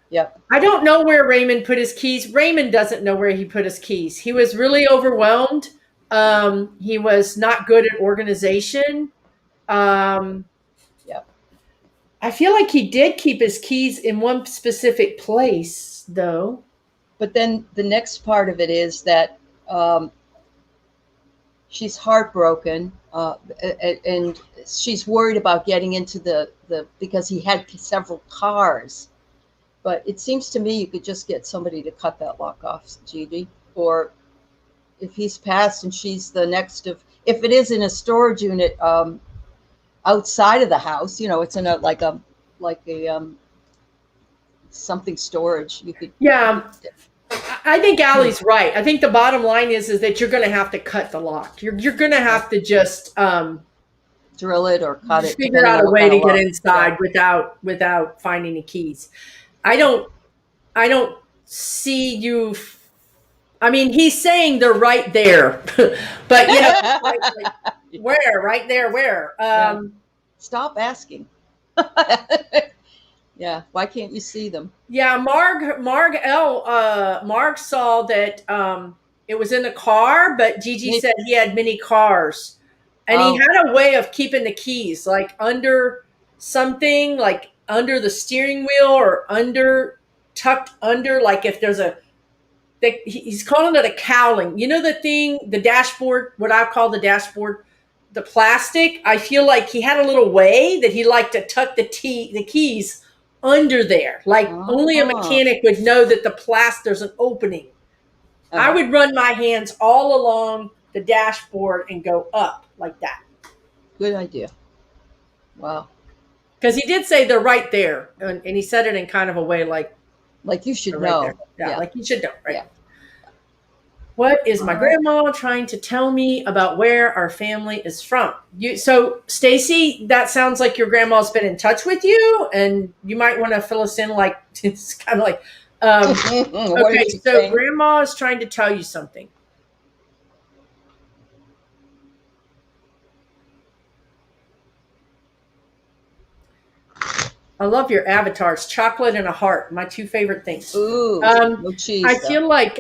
yep. I don't know where Raymond put his keys. Raymond doesn't know where he put his keys. He was really overwhelmed. He was not good at organization. Um, Yep. I feel like he did keep his keys in one specific place, though. But then the next part of it is that um, she's heartbroken, and she's worried about getting into the because he had several cars. But it seems to me you could just get somebody to cut that lock off, Gigi. Or if he's passed and she's the next of, if it is in a storage unit outside of the house, it's in a like a something storage. You could. Yeah, I think Allie's right. I think the bottom line is that you're going to have to cut the lock. You're going to have to just Drill it or cut it, figure depending out on a what way kind to of get lock. Yeah. inside without finding the keys. I don't see you. I mean, he's saying they're right there, but like, where? Right there? Where? Yeah. Stop asking. Yeah. Why can't you see them? Yeah, Marg saw that it was in the car, but Gigi Maybe. said he had many cars, and he Oh. had a way of keeping the keys like under something, like under the steering wheel or under tucked under, like if there's he's calling it a cowling. You know the thing, the dashboard, what I call the dashboard, the plastic. I feel like he had a little way that he liked to tuck the keys under there. Like only a Oh. mechanic would know that there's an opening. I would run my hands all along the dashboard and go up like that. Good idea. Wow. Because he did say they're right there. And he said it in kind of a way like You should right know. there. Yeah, like you should know, right? Yeah. What is my All right. grandma trying to tell me about where our family is from? So Stacy, that sounds like your grandma's been in touch with you, and you might want to fill us in. Like it's kind of like, What okay, is she so saying? grandma is trying to tell you something. I love your avatars, chocolate and a heart, my two favorite things. Ooh, no cheese. I though. feel like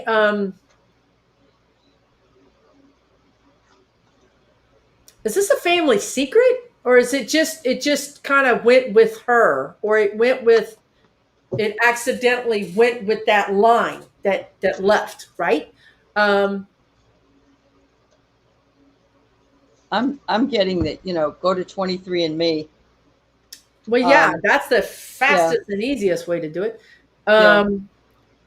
is this a family secret, or is it just kind of went with her, or it accidentally went with that line that left, right? I'm getting that, go to 23andMe. Well, yeah, that's the fastest and easiest way to do it. Yeah.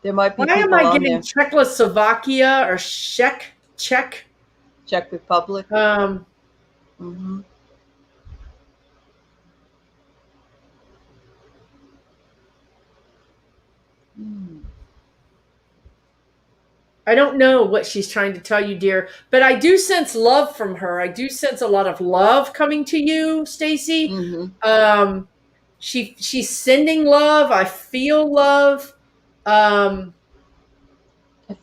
There might be Why am people I on getting there. Czechoslovakia or Czech? Czech Republic. Mm-hmm. I don't know what she's trying to tell you, dear, but I do sense love from her. I do sense a lot of love coming to you, Stacy. Mm-hmm. She's sending love. I feel love. I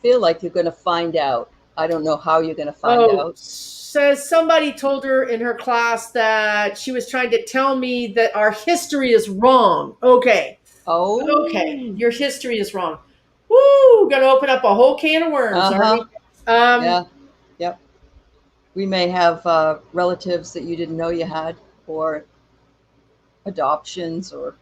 feel like you're going to find out. I don't know how you're going to find out. Says somebody told her in her class that she was trying to tell me that our history is wrong. Okay. Oh. Okay. Your history is wrong. Woo! Going to open up a whole can of worms, aren't we? Yeah. Yep. We may have relatives that you didn't know you had, or adoptions, or.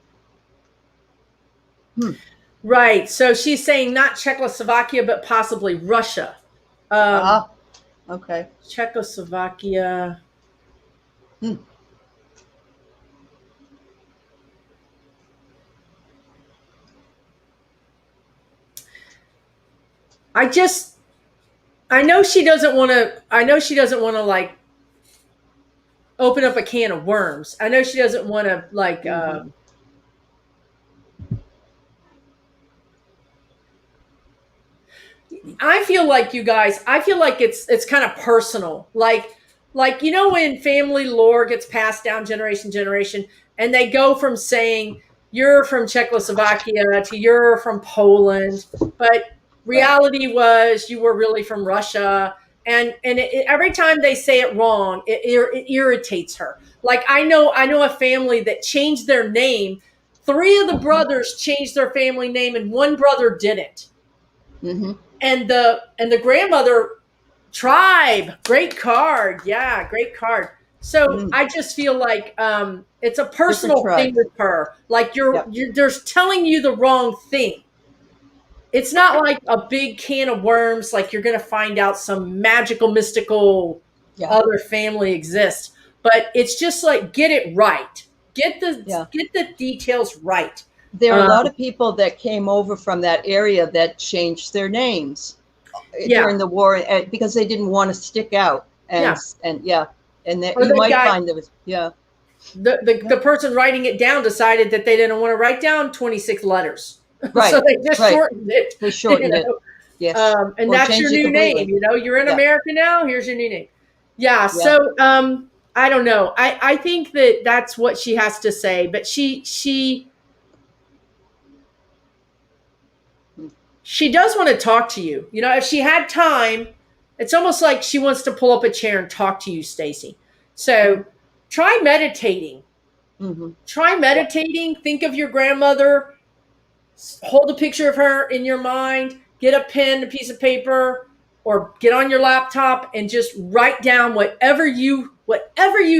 Right. So she's saying not Czechoslovakia, but possibly Russia. Okay. Czechoslovakia. I know she doesn't want to like open up a can of worms. I know she doesn't want to like. I feel like you guys. I feel like it's kind of personal. Like you know when family lore gets passed down generation to generation, and they go from saying you're from Czechoslovakia to you're from Poland, but Right. reality was you were really from Russia. And every time they say it wrong, it irritates her. Like I know a family that changed their name. Three of the brothers changed their family name, and one brother didn't. Mm-hmm. And the grandmother tribe, great card. Yeah, great card. So Mm. I just feel like it's a Different personal thing tribe. with her. Like Yep. you're there's telling you the wrong thing. It's not like a big can of worms, like you're gonna find out some magical, mystical Yeah. other family exists. But it's just like get it right. Yeah. Get the details right. There are a Um, lot of people that came over from that area that changed their names yeah, during the war because they didn't want to stick out. yeah. And yeah, and that Or you the might guy find there was yeah. the person writing it down decided that they didn't want to write down 26 letters. Right. So they just Right. shortened it. They shortened it. Yes. And Or that's your changed it new name. completely. You know, you're in Yeah. America now. Here's your new name. Yeah. Yeah. So I don't know. I think that that's what she has to say. But she does want to talk to you. You know, if she had time, it's almost like she wants to pull up a chair and talk to you, Stacy. So try meditating. Mm-hmm. Try Yeah. meditating. Think of your grandmother. Hold a picture of her in your mind. Get a pen, a piece of paper, or get on your laptop and just write down whatever you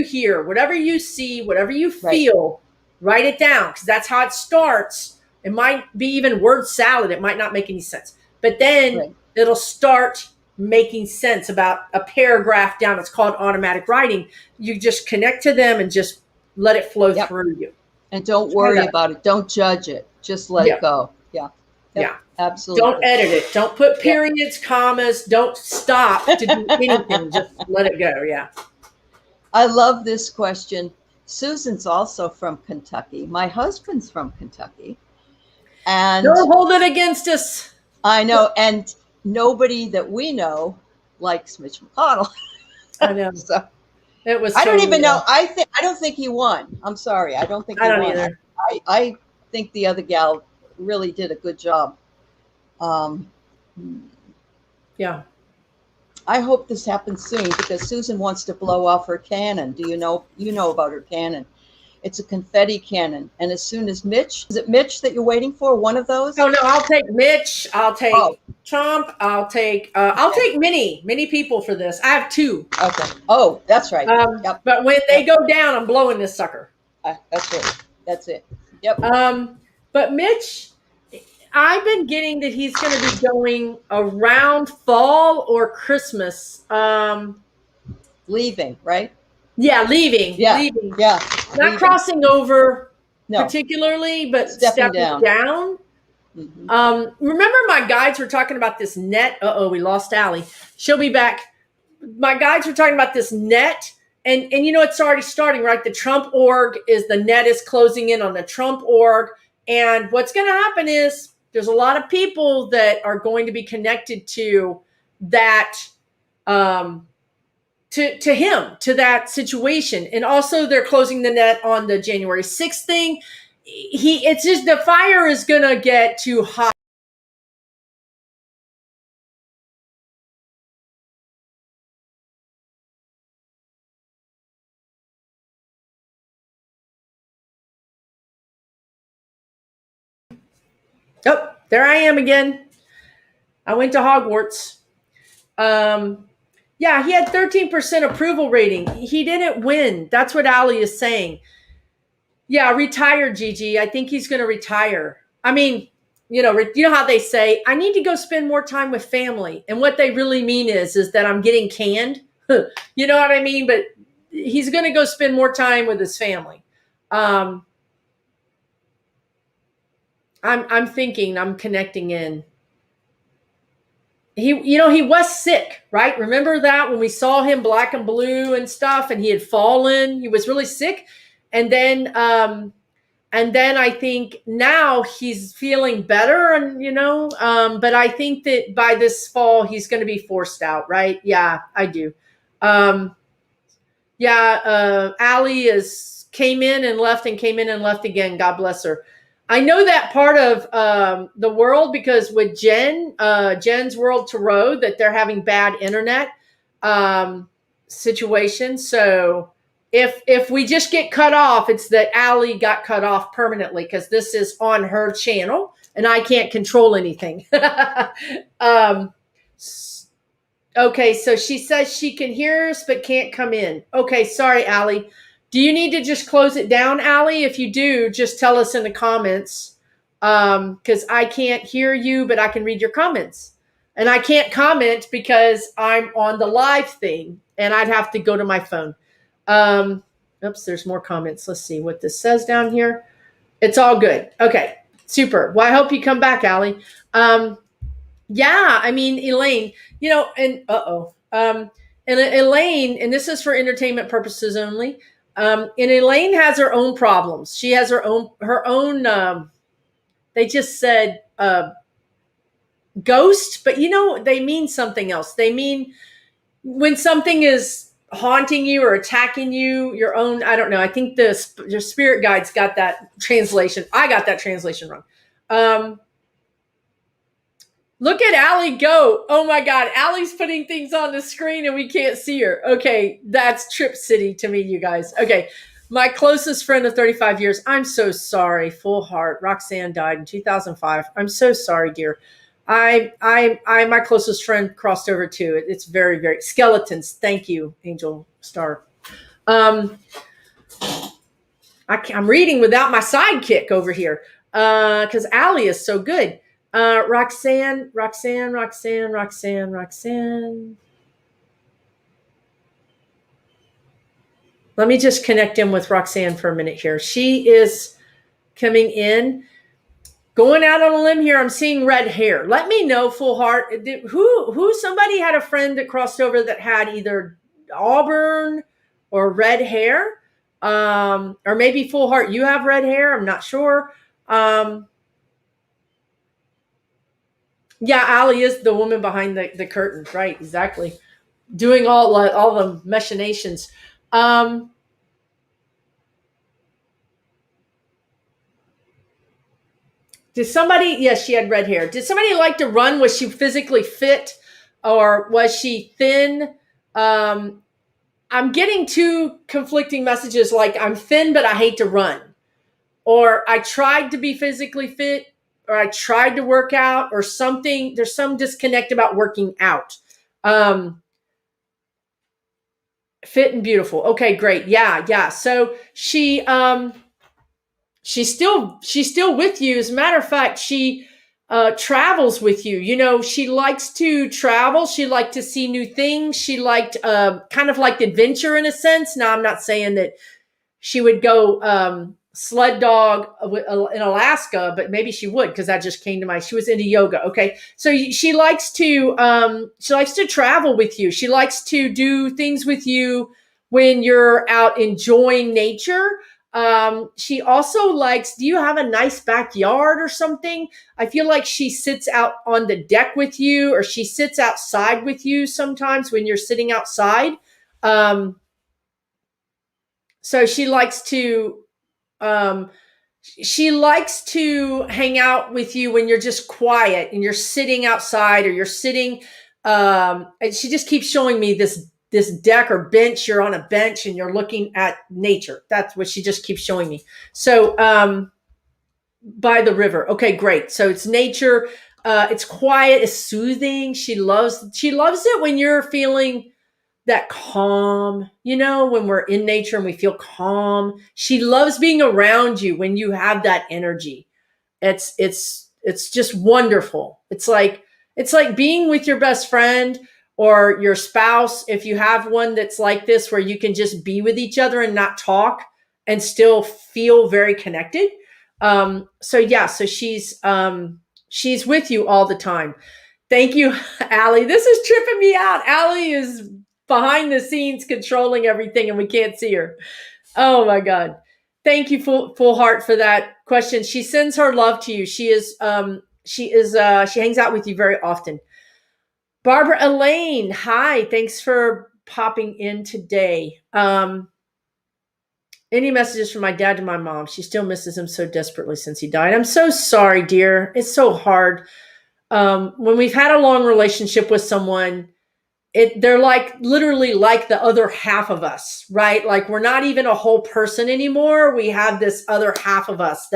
hear, whatever you see, whatever you Right. feel. Write it down because that's how it starts. It might be even word salad. It might not make any sense, but then Right. it'll start making sense about a paragraph down. It's called automatic writing. You just connect to them and just let it flow Yep. through you. And don't Try worry that. about it. Don't judge it. Just let Yeah. it go. Yeah. Yep. Yeah. Absolutely. Don't edit it. Don't put Yep. periods, commas. Don't stop to do anything. Just let it go. Yeah. I love this question. Susan's also from Kentucky. My husband's from Kentucky. And Don't hold it against us. I know, and nobody that we know likes Mitch McConnell. I know. So It was. I don't even know. totally- I don't think he won. I'm sorry. I don't think I he don't won. either. I think the other gal really did a good job. Um, Yeah. I hope this happens soon because Susan wants to blow off her cannon. Do you know about her cannon? It's a confetti cannon. And as soon as is it Mitch that you're waiting for? One of those? Oh no, I'll take Mitch. I'll take Oh. Trump. I'll take many people for this. I have two. Okay. Oh, that's right. Yep. But when they go down, I'm blowing this sucker. That's it. That's it. Yep. But Mitch, I've been getting that he's going to be going around fall or Christmas. Leaving, right? Yeah, leaving. Yeah. Leaving. Yeah. Not Leaving. crossing over No. particularly, but Stepping stepping down. down. Mhm. Remember my guides were talking about this net. We lost Allie. She'll be back. My guides were talking about this net, and you know it's already starting, right? The Trump org is the net is closing in on the Trump org, and what's going to happen is there's a lot of people that are going to be connected to that, to him, to that situation, and also they're closing the net on the January 6th thing. It's just the fire is going to get too hot. Oh, there I am again. I went to Hogwarts. Yeah, he had 13% approval rating. He didn't win. That's what Ali is saying. Yeah, retire, Gigi. I think he's going to retire. I mean, you know how they say, I need to go spend more time with family. And what they really mean is that I'm getting canned. You know what I mean? But he's going to go spend more time with his family. I'm thinking, I'm connecting in. he was sick, right? Remember that when we saw him black and blue and stuff, and he had fallen, he was really sick. And then I think now he's feeling better, and but I think that by this fall he's going to be forced out, right? Yeah, I do. Um, yeah, Allie came in and left and came in and left again. God bless her. I know that part of the world because with Jen's World Tarot, that they're having bad internet situations. So if we just get cut off, it's that Allie got cut off permanently because this is on her channel and I can't control anything. Okay, so she says she can hear us but can't come in. Okay, sorry, Allie. Do you need to just close it down, Allie? If you do, just tell us in the comments because I can't hear you, but I can read your comments. And I can't comment because I'm on the live thing and I'd have to go to my phone. Oops, there's more comments. Let's see what this says down here. It's all good. Okay, super. Well, I hope you come back, Allie. Yeah, I mean, Elaine, and and Elaine, and this is for entertainment purposes only. And Elaine has her own problems. She has her own. They just said ghost, but they mean something else. They mean when something is haunting you or attacking you, your own. I don't know. I think your spirit guides got that translation. I got that translation wrong. Look at Allie go. Oh my God. Allie's putting things on the screen and we can't see her. Okay. That's Trip City to me, you guys. Okay. My closest friend of 35 years. I'm so sorry. Full heart. Roxanne died in 2005. I'm so sorry, dear. My closest friend crossed over too. It's very, very skeletons. Thank you, Angel Star. I'm reading without my sidekick over here. Cause Allie is so good. Roxanne. Let me just connect in with Roxanne for a minute here. She is coming in. Going out on a limb here, I'm seeing red hair. Let me know, full heart. Somebody had a friend that crossed over that had either auburn or red hair. Or maybe full heart, you have red hair. I'm not sure. Yeah, Allie is the woman behind the curtain, right? Exactly, doing all the machinations. Did somebody? Yes, she had red hair. Did somebody like to run? Was she physically fit, or was she thin? I'm getting two conflicting messages. Like I'm thin, but I hate to run, or I tried to be physically fit, or I tried to work out or something. There's some disconnect about working out. Fit and beautiful. Okay, great. Yeah. So she's still with you. As a matter of fact, she travels with you. She likes to travel. She liked to see new things. She liked kind of like adventure in a sense. Now, I'm not saying that she would go sled dog in Alaska, but maybe she would because that just came to mind. She was into yoga. Okay, so she likes to travel with you. She likes to do things with you when you're out enjoying nature. She also likes. Do you have a nice backyard or something? I feel like she sits out on the deck with you, or she sits outside with you sometimes when you're sitting outside. So she likes to hang out with you when you're just quiet and you're sitting outside or you're sitting and she just keeps showing me this deck or bench. You're on a bench and you're looking at nature. That's what she just keeps showing me. So by the river. Okay, great. So it's nature. It's quiet, it's soothing. She loves it when you're feeling that calm, when we're in nature and we feel calm. She loves being around you when you have that energy. It's just wonderful. It's like being with your best friend or your spouse. If you have one that's like this, where you can just be with each other and not talk and still feel very connected. So she's with you all the time. Thank you, Allie. This is tripping me out. Allie is behind the scenes controlling everything and we can't see her. Oh my God. Thank you, full heart, for that question. She sends her love to you. She hangs out with you very often. Barbara Elaine, hi. Thanks for popping in today. Any messages from my dad to my mom? She still misses him so desperately since he died. I'm so sorry, dear. It's so hard. When we've had a long relationship with someone, they're like literally like the other half of us, right? Like we're not even a whole person anymore. We have this other half of us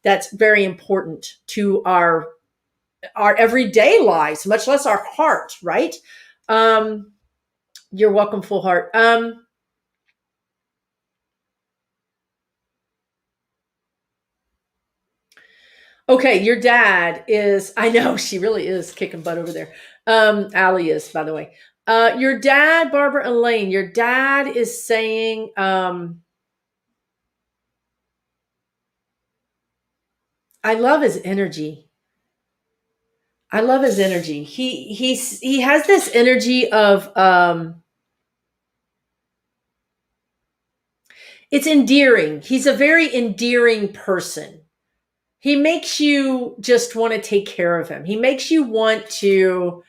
that's very important to our everyday lives, much less our heart, right? You're welcome, full heart. Okay, your dad is, I know she really is kicking butt over there. Allie is, by the way. Your dad, Barbara Elaine, your dad is saying, I love his energy. I love his energy. He has this energy of, it's endearing. He's a very endearing person. He makes you just want to take care of him. He makes you want to,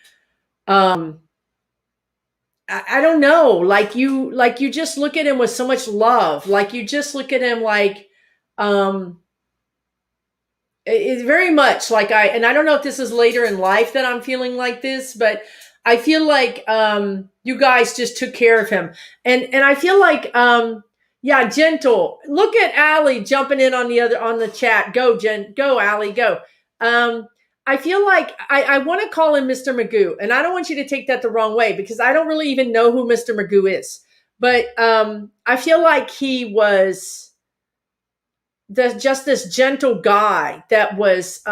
I don't know, like you just look at him with so much love. Like you just look at him like, it's very much like and I don't know if this is later in life that I'm feeling like this, but I feel like, you guys just took care of him. And I feel like, yeah, gentle. Look at Allie jumping in on the chat. Go, go, Allie, go. I feel like I want to call him Mr. Magoo, and I don't want you to take that the wrong way because I don't really even know who Mr. Magoo is. But I feel like he was just this gentle guy that was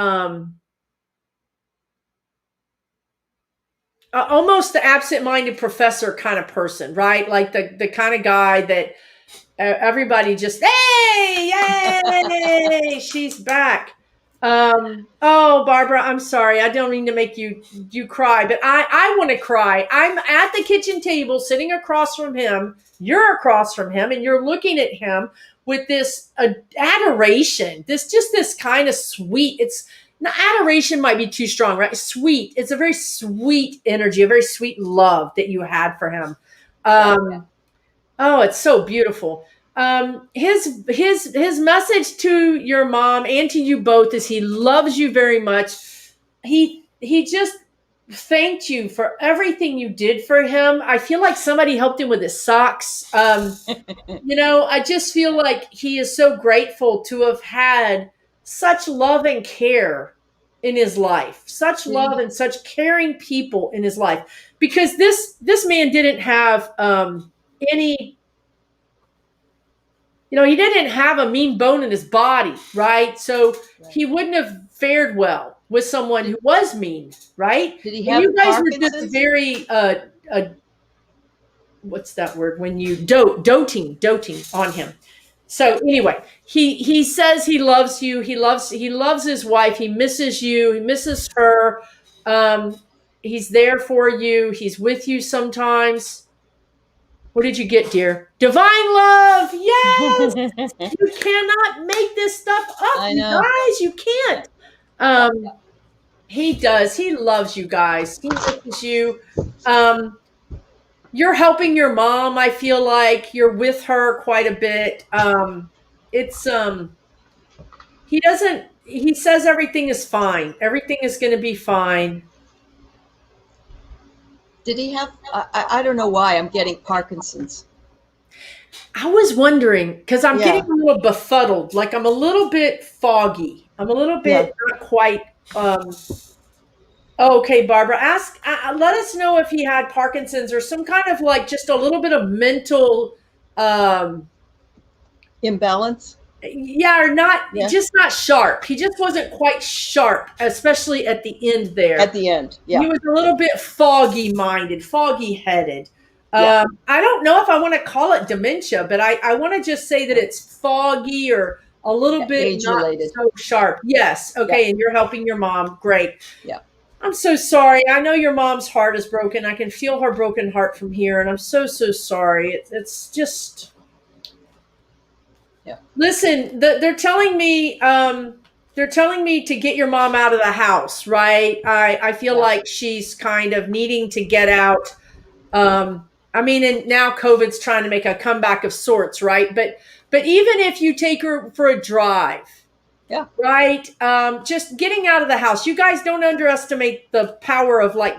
almost the absent-minded professor kind of person, right? Like the kind of guy that everybody just, hey, yay, she's back. Oh, Barbara, I'm sorry. I don't mean to make you cry, but I want to cry. I'm at the kitchen table sitting across from him. You're across from him and you're looking at him with this adoration, this kind of sweet, adoration might be too strong, right? Sweet. It's a very sweet energy, a very sweet love that you had for him. Oh, it's so beautiful. His message to your mom and to you both is he loves you very much. He just thanked you for everything you did for him. I feel like somebody helped him with his socks. I just feel like he is so grateful to have had such love and care in his life, such love and such caring people in his life, because this man didn't have any, he didn't have a mean bone in his body, right? So he wouldn't have fared well with someone who was mean, right? Did he have you guys Parkinson's? were just very what's that word when you doting on him. So anyway, he says he loves you. He loves his wife. He misses you. He misses her. He's there for you. He's with you sometimes. What did you get, dear? Divine love. Yes. You cannot make this stuff up, you guys. You can't. He does. He loves you guys. He misses you. You're helping your mom. I feel like you're with her quite a bit. He says everything is fine. Everything is going to be fine. Did he have, I don't know why I'm getting Parkinson's. I was wondering, because I'm getting a little befuddled. Like I'm a little bit foggy. I'm a little bit not quite, okay, Barbara, let us know if he had Parkinson's or some kind of like just a little bit of mental imbalance. Yeah, or not, just not sharp. He just wasn't quite sharp, especially at the end there. At the end, He was a little bit foggy-minded, foggy-headed. I don't know if I want to call it dementia, but I want to just say that it's foggy or a little bit not so sharp. Yes, okay, and you're helping your mom. Great. Yeah. I'm so sorry. I know your mom's heart is broken. I can feel her broken heart from here, and I'm so sorry. It's just Yeah. listen. They're telling me to get your mom out of the house, right? I feel Yeah. like she's kind of needing to get out. I mean, and now COVID's trying to make a comeback of sorts, right? But even if you take her for a drive, Yeah. right? Just getting out of the house. You guys don't underestimate the power of like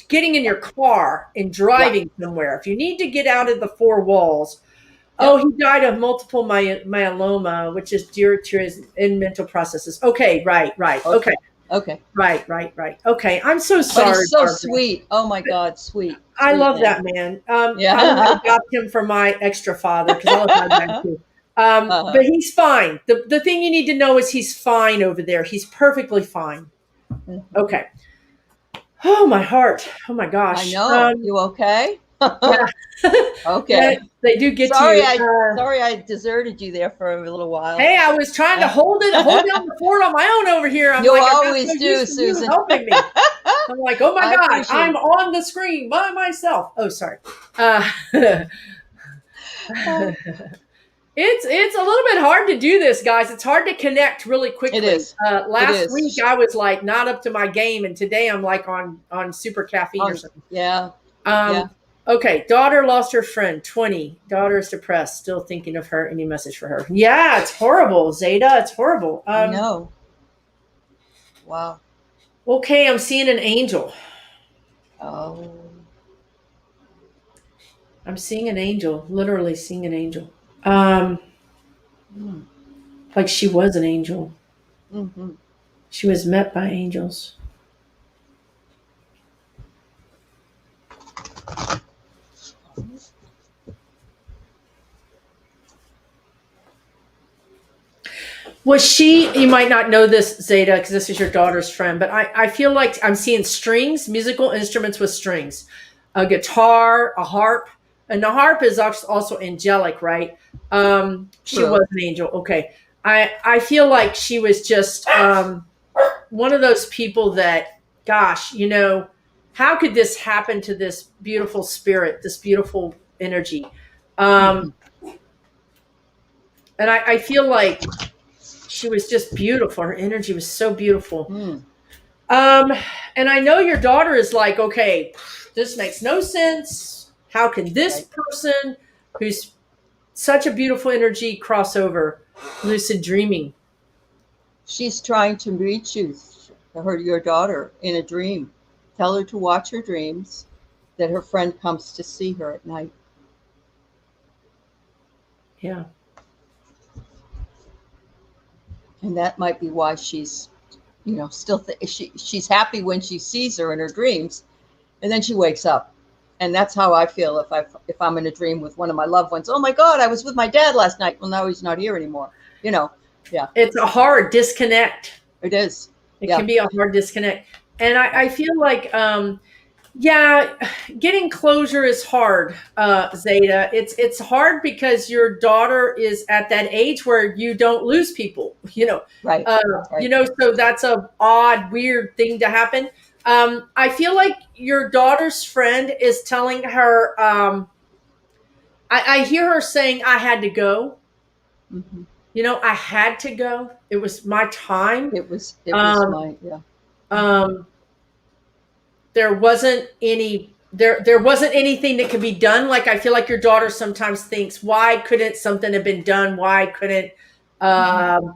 getting in your car and Yeah. driving somewhere. If you need to get out of the four walls. Oh, Yep. he died of multiple myeloma, which is due to his in mental processes. Okay, right. Okay, Okay. Okay. right. Okay, I'm so But he's sorry, so Barbara. sweet. Oh my God, sweet, I sweet love man. that man. I want to Yeah. adopt him for my extra father because I love my dad too. But Uh-huh. he's fine. The thing you need to know is he's fine over there. He's perfectly fine. Mhm. Okay. Oh, my heart. Oh my I gosh. know. You okay? Yeah. Yeah, Okay. they do get to Sorry, you. I deserted you there for a little while. Hey, I was trying to hold down the fort on my own over here. I'm You like, I'm not so always do, used to you Susan. helping me. I'm like, oh my I God, appreciate I'm it. on the screen by myself. Oh, sorry. Uh, Oh, it's a little bit hard to do this, guys. It's hard to connect really it quickly. is. It Last week is. I was like not up to my game, and today I'm like on super caffeine or something. Yeah. Yeah. Um, okay, daughter lost her friend. 20. Daughter is depressed. Still thinking of her. Any message for her? Yeah, it's horrible, Zeta. It's horrible. I know. Wow. Okay, I'm seeing an angel. Oh. I'm seeing an angel. Literally seeing an angel. Um, Mm. like she was an angel. Mm-hmm. She was met by angels. Was she, you might not know this, Zeta, because this is your daughter's friend, but I feel like I'm seeing strings, musical instruments with strings, a guitar, a harp, and the harp is also angelic, right? She was True. an angel. Okay. I feel like she was just one of those people that, gosh, how could this happen to this beautiful spirit, this beautiful energy? Mm-hmm. Um, and I feel like she was just beautiful. Her energy was so beautiful. Mm. Um, and I know your daughter is like, okay, this makes no sense. How can this Right. person who's such a beautiful energy cross over lucid dreaming? She's trying to reach you, your daughter, in a dream. Tell her to watch her dreams, that her friend comes to see her at night. Yeah. And that might be why she's, still she's happy when she sees her in her dreams, and then she wakes up. And that's how I feel if I'm in a dream with one of my loved ones. Oh my God, I was with my dad last night. Well, now he's not here anymore. Yeah, It's a hard disconnect. it is. It Yeah, can be a hard disconnect. And I feel like, yeah, getting closure is hard, Zeta. It's hard because your daughter is at that age where you don't lose people, right, right. so that's a odd, weird thing to happen. I feel like your daughter's friend is telling her, I hear her saying, I had to go. Hmm. I had to go. It was my time. It was Um, my, yeah. um, there wasn't there wasn't anything that could be done. Like I feel like your daughter sometimes thinks, why couldn't something have been done? Why couldn't Hmm.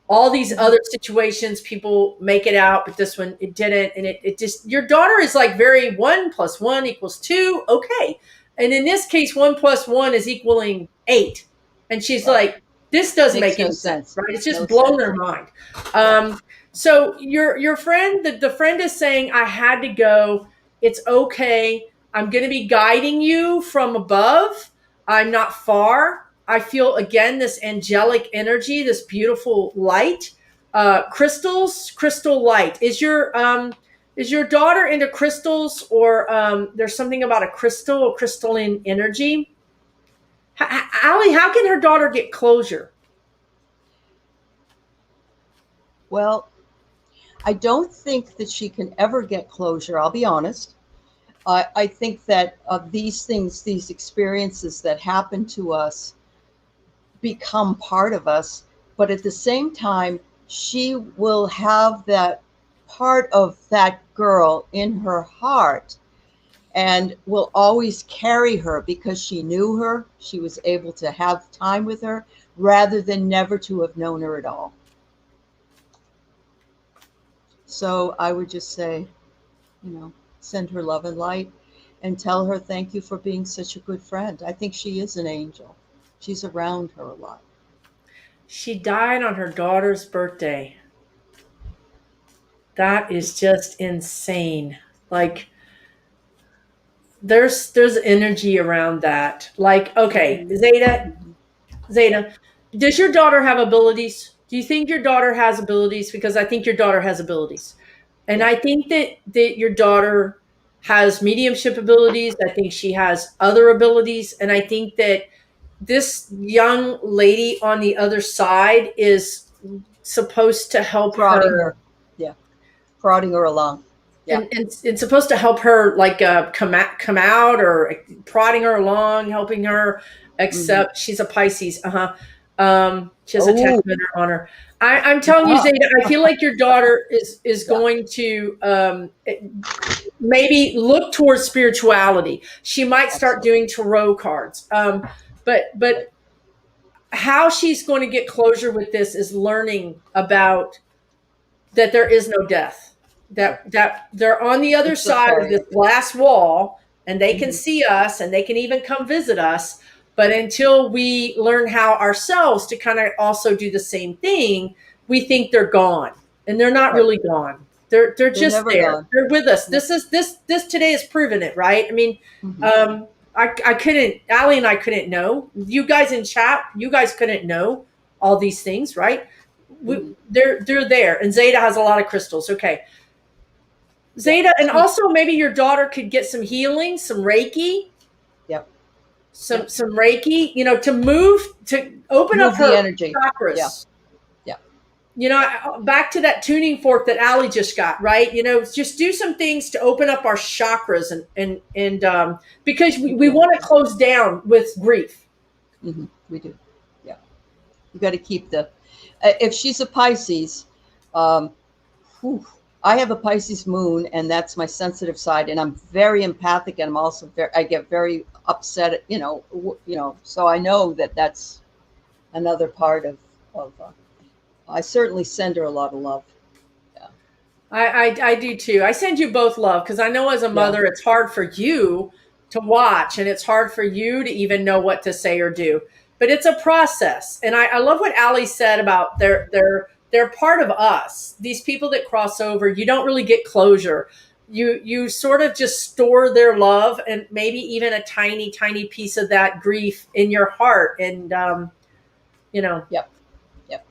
all these Hmm. other situations people make it out, but this one it didn't, and it just your daughter is like very 1+1 = 2. Okay. And in this case, 1+1 is equaling 8. And she's Right. like, this doesn't Makes make no any sense, sense. right? It's Makes no just blown sense. her mind. Yeah. So your friend, the friend is saying, I had to go. It's okay. I'm going to be guiding you from above. I'm not far. I feel again this angelic energy, this beautiful light. Crystals, crystal light. Is your daughter into crystals, or there's something about a crystal or crystalline energy? Allie, how can her daughter get closure? Well, I don't think that she can ever get closure. I'll be honest. I think that these things, these experiences that happen to us, become part of us. But at the same time, she will have that part of that girl in her heart and will always carry her because she knew her. She was able to have time with her rather than never to have known her at all. So I would just say, send her love and light and tell her thank you for being such a good friend. I think she is an angel. She's around her a lot. She died on her daughter's birthday. That is just insane. Like there's energy around that. Like, okay, Mhm. Mhm. Yeah. Zeta, does your daughter have abilities? Do you think your daughter has abilities? Because I think your daughter has abilities. And Yeah. I think that your daughter has mediumship abilities. I think she has other abilities. And I think that this young lady on the other side is supposed to help Prodding her her. Yeah. Prodding her along. Yeah. and it's supposed to help her like come out or prodding her along, helping her Hmm. accept she's a Pisces. She has Oh, attachment on her. I'm telling you, yeah. Zeta, I feel like your daughter is Yeah. going to maybe look towards spirituality. She might start Absolutely. doing tarot cards. But Right. how she's going to get closure with this is learning about that there is no death, Yeah. that they're on the other I'm so side of sorry. this glass wall and they can Hmm. see us and they can even come visit us, but until we learn how ourselves to kind of also do the same thing, we think they're gone, and they're not Right. really gone. They're They're just never there, gone. they're with us. Yep. This today has proven it, right? I mean, Hmm. um I couldn't, Allie and I couldn't know, you guys in chat, you guys couldn't know all these things, right? Hmm. They're there, and Zeta has a lot of crystals. Okay, Yep. Zeta, and She. also maybe your daughter could get some healing, some Reiki, Yep. some Yep. some Reiki, to move to open up Move the her energy. Yeah. chakras. Yeah. Back to that tuning fork that Allie just got, right? Just do some things to open up our chakras and because we, Move we the want to energy. close down with grief. We do. Yeah. You got to keep the. If she's a Pisces, um, whew, I have a Pisces moon, and that's my sensitive side, and I'm very empathic, and I'm also very. I get very upset. So I know that that's another part of. I certainly send her a lot of love. Yeah. I do too. I send you both love because I know as a Yeah. mother, it's hard for you to watch and it's hard for you to even know what to say or do. But it's a process. And I love what Allie said about they're part of us. These people that cross over, you don't really get closure. You sort of just store their love and maybe even a tiny, tiny piece of that grief in your heart. And you know, Yep. Yep.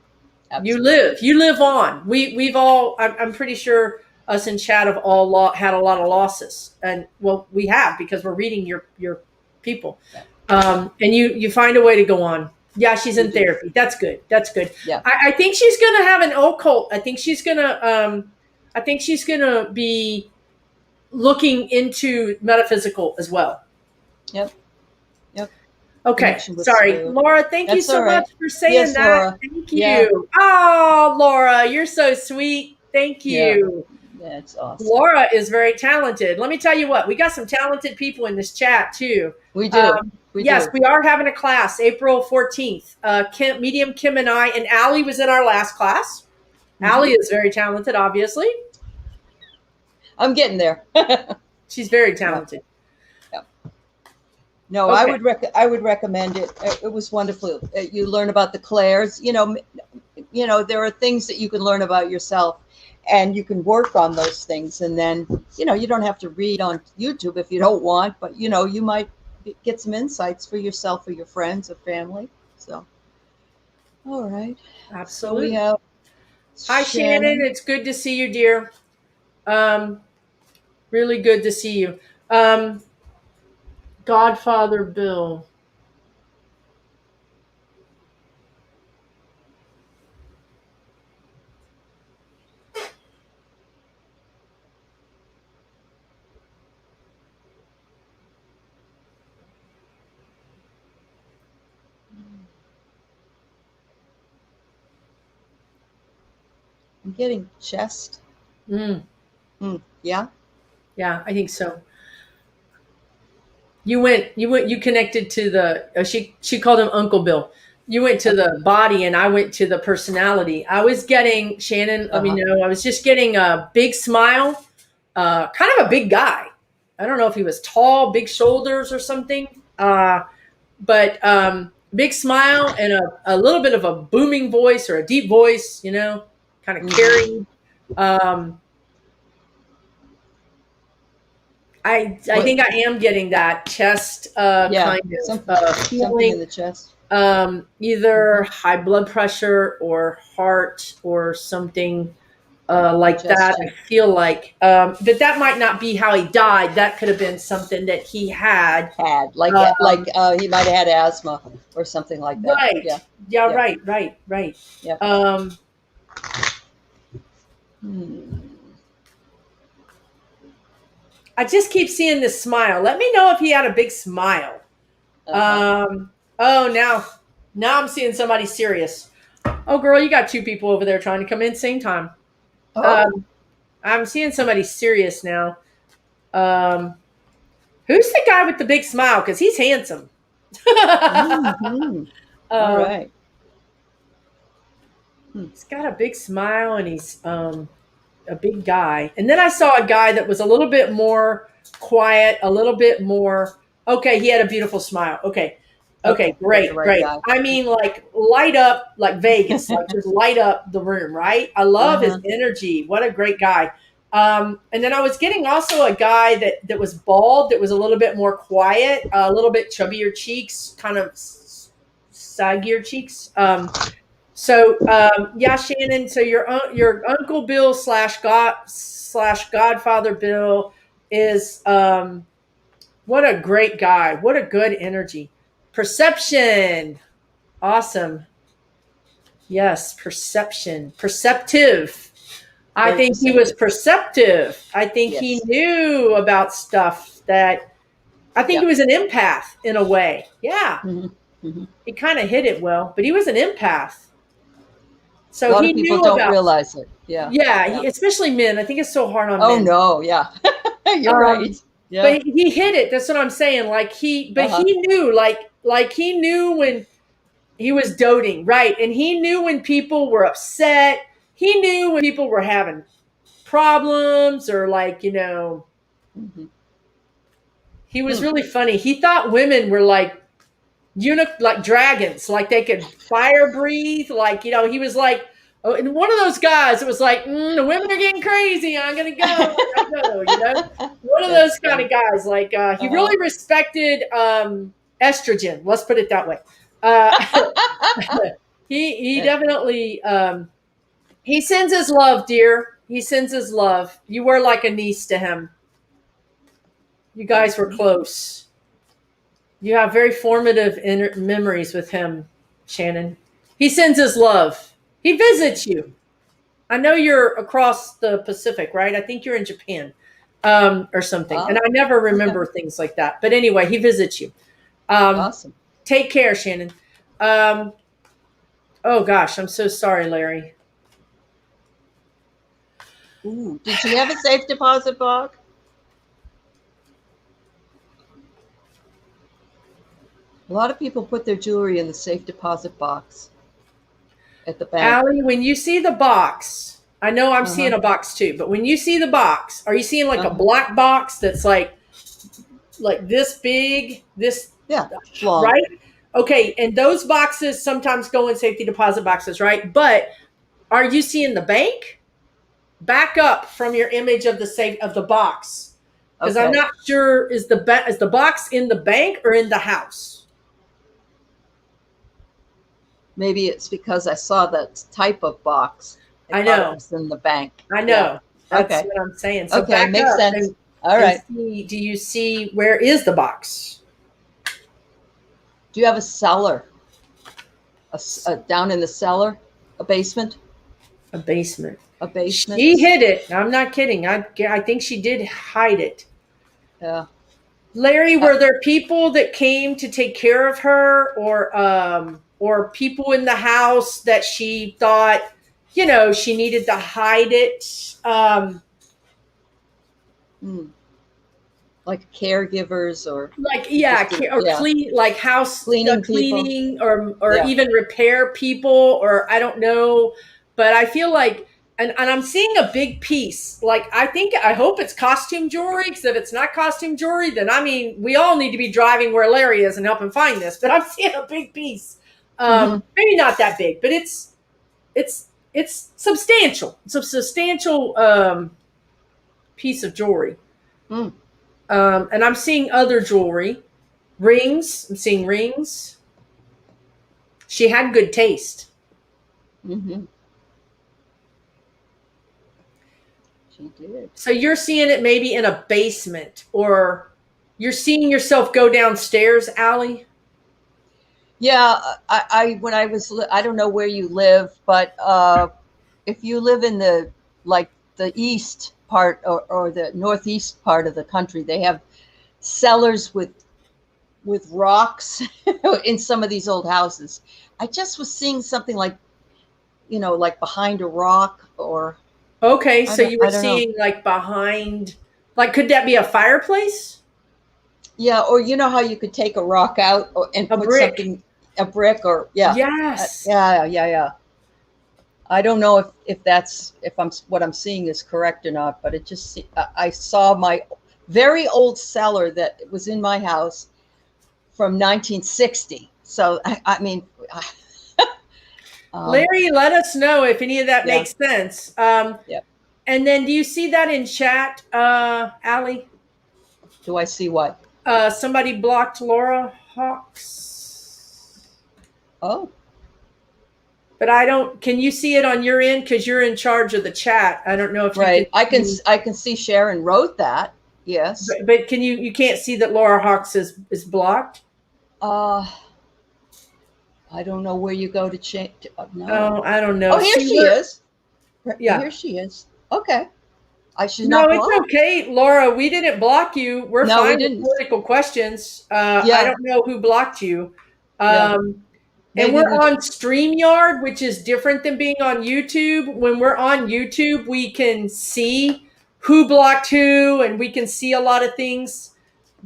you Absolutely. live. You live on. We've all. I'm pretty sure us in chat have all had a lot of losses, and well, we have because we're reading your people, Yeah. and you find a way to go on. Yeah, she's We in do. therapy. That's good. That's good. Yeah. I think she's gonna have an occult. I think she's gonna. I think she's gonna be looking into metaphysical as well. Yep. Yep. Okay, Connection with sorry, spirit. Laura. Thank you That's all so much right. for saying Yes, that. Laura. Thank Yeah. you. Oh, Laura, you're so sweet. Thank Yeah. you. That's awesome. Laura is very talented. Let me tell you what, we got some talented people in this chat too. We do. We Yes, do. we are having a class April 14th. Medium Kim and I, and Allie was in our last class. Hmm. Allie is very talented, obviously. I'm getting there. She's very Yeah. talented. Yeah. No, Okay. I would recommend it. It was wonderful. You learn about the clairs. There are things that you can learn about yourself, and you can work on those things. And then you don't have to read on YouTube if you don't want, but you might get some insights for yourself or your friends or family. So, all right. So we Absolutely. have Hi, Shannon. Shannon. It's good to see you, dear. Um, really good to see you. Um, Godfather Bill. I'm getting chest. Mm, Yeah. yeah, I think so. You connected to the, she called him Uncle Bill. You went to Okay. the body and I went to the personality. I was getting, Shannon, let me Uh-huh. know, I was just getting a big smile, kind of a big guy. I don't know if he was tall, big shoulders or something. But big smile and a little bit of a booming voice or a deep voice, kind of Mhm. carrying. Um, I What? think I am getting that chest Yeah. kind of Something in feeling, the chest. either Mhm. high blood pressure or heart or something like that. I Congestion. feel like, but that might not be how he died. That could have been something that he had. Had like Um, he might have had asthma or something like that. right. Yeah. Yeah. Yeah. Right. Yeah. Um, Hmm. I just keep seeing this smile. Let me know if he had a big smile. Uh-huh. Um, oh, now I'm seeing somebody serious. Oh, girl, you got two people over there trying to come in same time. Oh. Um, I'm seeing somebody serious now. Um, who's the guy with the big smile? Because he's handsome. Hmm. All um, right. Hmm. he's got a big smile and he's a big guy. And then I saw a guy that was a little bit more quiet, a little bit more. Okay, he had a beautiful smile. Okay. Okay, Okay. We got the right great. guy. I mean, like light up like Vegas, like just light up the room, right? I love his Uh-huh. energy. What a great guy. And then I was getting also a guy that was bald, that was a little bit more quiet, a little bit chubbier cheeks, kind of saggier cheeks. Yeah, Shannon. So your Uncle Bill slash Godfather Bill is what a great guy. What a good energy. Perception. Awesome. Yes, perception. Perceptive. I Very think he was perceptive. perceptive. I think he Yes. knew about stuff that I think he Yeah. was an empath in a way. Yeah. Hmm. Hmm. He kind of hit it well, but he was an empath. A So lot he of people knew don't about, realize it. Yeah. yeah, Yeah. especially men. I think it's so hard on Oh men. no. Yeah. You're right. Um, Yeah. but he hit it. That's what I'm saying. But Uh-huh. he knew, like he knew when he was doting, right? And he knew when people were upset. He knew when people were having problems or Hmm. he was Hmm. really funny. He thought women were like like dragons, like they could fire breathe. He was like, oh, and one of those guys that was like, the women are getting crazy. I'm gonna go. I gotta go. One of those That's kind of funny. guys. Like he Uh-huh. really respected estrogen. Let's put it that way. Uh, he definitely he sends his love, dear. He sends his love. You were like a niece to him. You guys were Mhm. close. You have very formative memories with him, Shannon. He sends his love. He visits you. I know you're across the Pacific, right? I think you're in Japan, or something. And Oh, I never okay. remember things like that. But anyway, he visits you. Um, Awesome. take care, Shannon. Um, oh gosh, I'm so sorry, Larry. Ooh, did she have a safe deposit box? A lot of people put their jewelry in the safe deposit box at the bank. Allie, when you see the box, I know I'm Uh-huh. seeing a box too, but when you see the box, are you seeing like a Uh-huh. black box that's like this big, this Yeah. Long. right? Okay, and those boxes sometimes go in safety deposit boxes, right? But are you seeing the bank? Back up from your image of the safe of the box, because I'm Okay. not sure is the box in the bank or in the house. Maybe it's because I saw that type of box. I I thought it know, was in the bank. I Yeah. know. That's Okay. what I'm saying. So Okay. back Makes up sense. All and right. see. Do you see where is the box? Do you have a cellar? Down in the cellar? A basement? A basement. A basement? She hid it. I'm not kidding. I think she did hide it. Yeah. Larry, Uh, were there people that came to take care of her, or people in the house that she thought she needed to hide it. Mm. Like caregivers or Like, just didn't, or yeah, clean, like house cleaning people. cleaning, or Yeah. even repair people, or I don't know. But I feel like, and I'm seeing a big piece. Like, I hope it's costume jewelry, because if it's not costume jewelry, then I mean, we all need to be driving where Larry is and help him find this. But I'm seeing a big piece. Hmm. Maybe not that big, but it's substantial. It's a substantial piece of jewelry. Mm. And I'm seeing other jewelry, rings. I'm seeing rings. She had good taste. Hmm. She did. So you're seeing it maybe in a basement, or you're seeing yourself go downstairs, Allie. Yeah, I when I was I don't know where you live, but if you live in the like the east part or the northeast part of the country, they have cellars with rocks in some of these old houses. I just was seeing something like like behind a rock or Okay, so you were I don't know. seeing like behind, like, could that be a fireplace? Yeah, or you know how you could take a rock out and A put brick? something, a brick or yeah. Yes. Yeah. I don't know if that's if I'm what I'm seeing is correct or not, but it just I saw my very old cellar that was in my house from 1960. So I mean, um, Larry, let us know if any of that yeah, makes sense. yeah. And then do you see that in chat, Allie? Do I see what? Somebody blocked Laura Hawks. Oh, But I don't, can you see it on your end? Because you're in charge of the chat. I don't know if you can right. see, I can see Sharon wrote that. Yes. but can you can't see that Laura Hawks is blocked? Uh, I don't know where you go to change. No. Oh, I don't know. Oh, here See, she is. yeah. Here she is. Okay. I should No, not it's block. okay, Laura. We didn't block you. We're No, we fine with didn't. political questions. I Yeah. don't know who blocked you. Yeah. And Maybe we're we. on StreamYard, which is different than being on YouTube. When we're on YouTube, we can see who blocked who, and we can see a lot of things.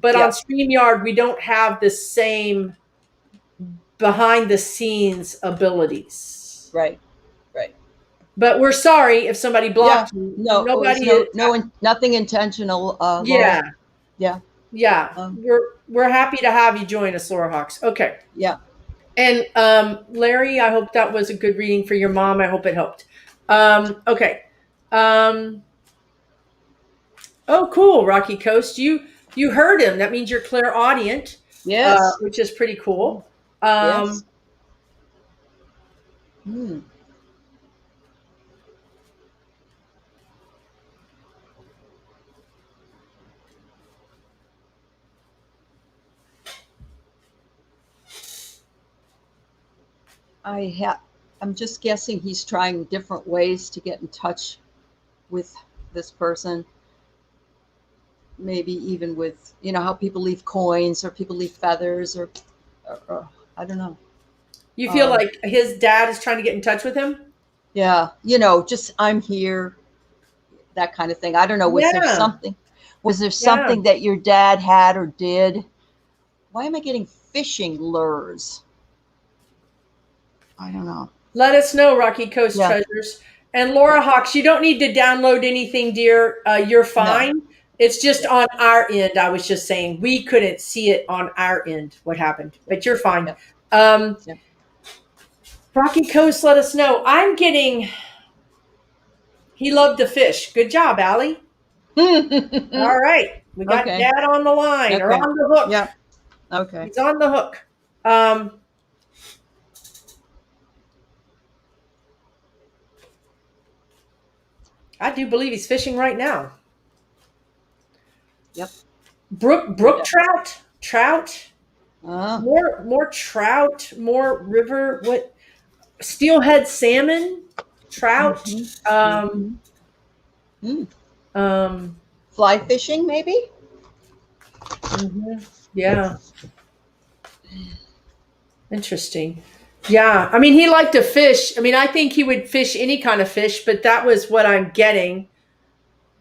But on Yeah. StreamYard, we don't have the same behind the scenes abilities. Right. Right. But we're sorry if somebody Yeah. blocked you. No, it was Nobody is. nothing intentional, Laura. Yeah, Yeah. yeah. Um, We're happy to have you join us, Laura Hawks. Okay. yeah. And Larry, I hope that was a good reading for your mom. I hope it helped. Okay. Oh, cool, Rocky Coast. You heard him. That means you're clairaudient, Yes. which is pretty cool. Yes. Hmm. I have. I'm just guessing he's trying different ways to get in touch with this person. Maybe even with how people leave coins or people leave feathers or I don't know. You feel Um, like his dad is trying to get in touch with him? yeah. Just I'm here, that kind of thing. I don't know. Yeah. Was there Yeah. something that your dad had or did? Why am I getting fishing lures? I don't know. Let us know, Rocky Coast Yeah. Treasures. And Laura Hawks, you don't need to download anything, dear. You're No. fine. It's just Yeah. on our end. I was just saying we couldn't see it on our end, what happened, but you're fine. Yeah. Um, Yeah. Rocky Coast, let us know. I'm getting, he loved to fish. Good job, Allie. All right. We got Okay. Dad on the line or Okay. on the hook. Yeah. Okay. He's on the hook. Um, I do believe he's fishing right now. Yep. Brook Yeah. trout, Uh, more trout, more river. What steelhead salmon, trout. mhm. Um, Mhm. Mm. um, Fly fishing, maybe? mhm. Yeah, interesting. Yeah. I mean, he liked to fish. I mean, I think he would fish any kind of fish, but that was what I'm getting.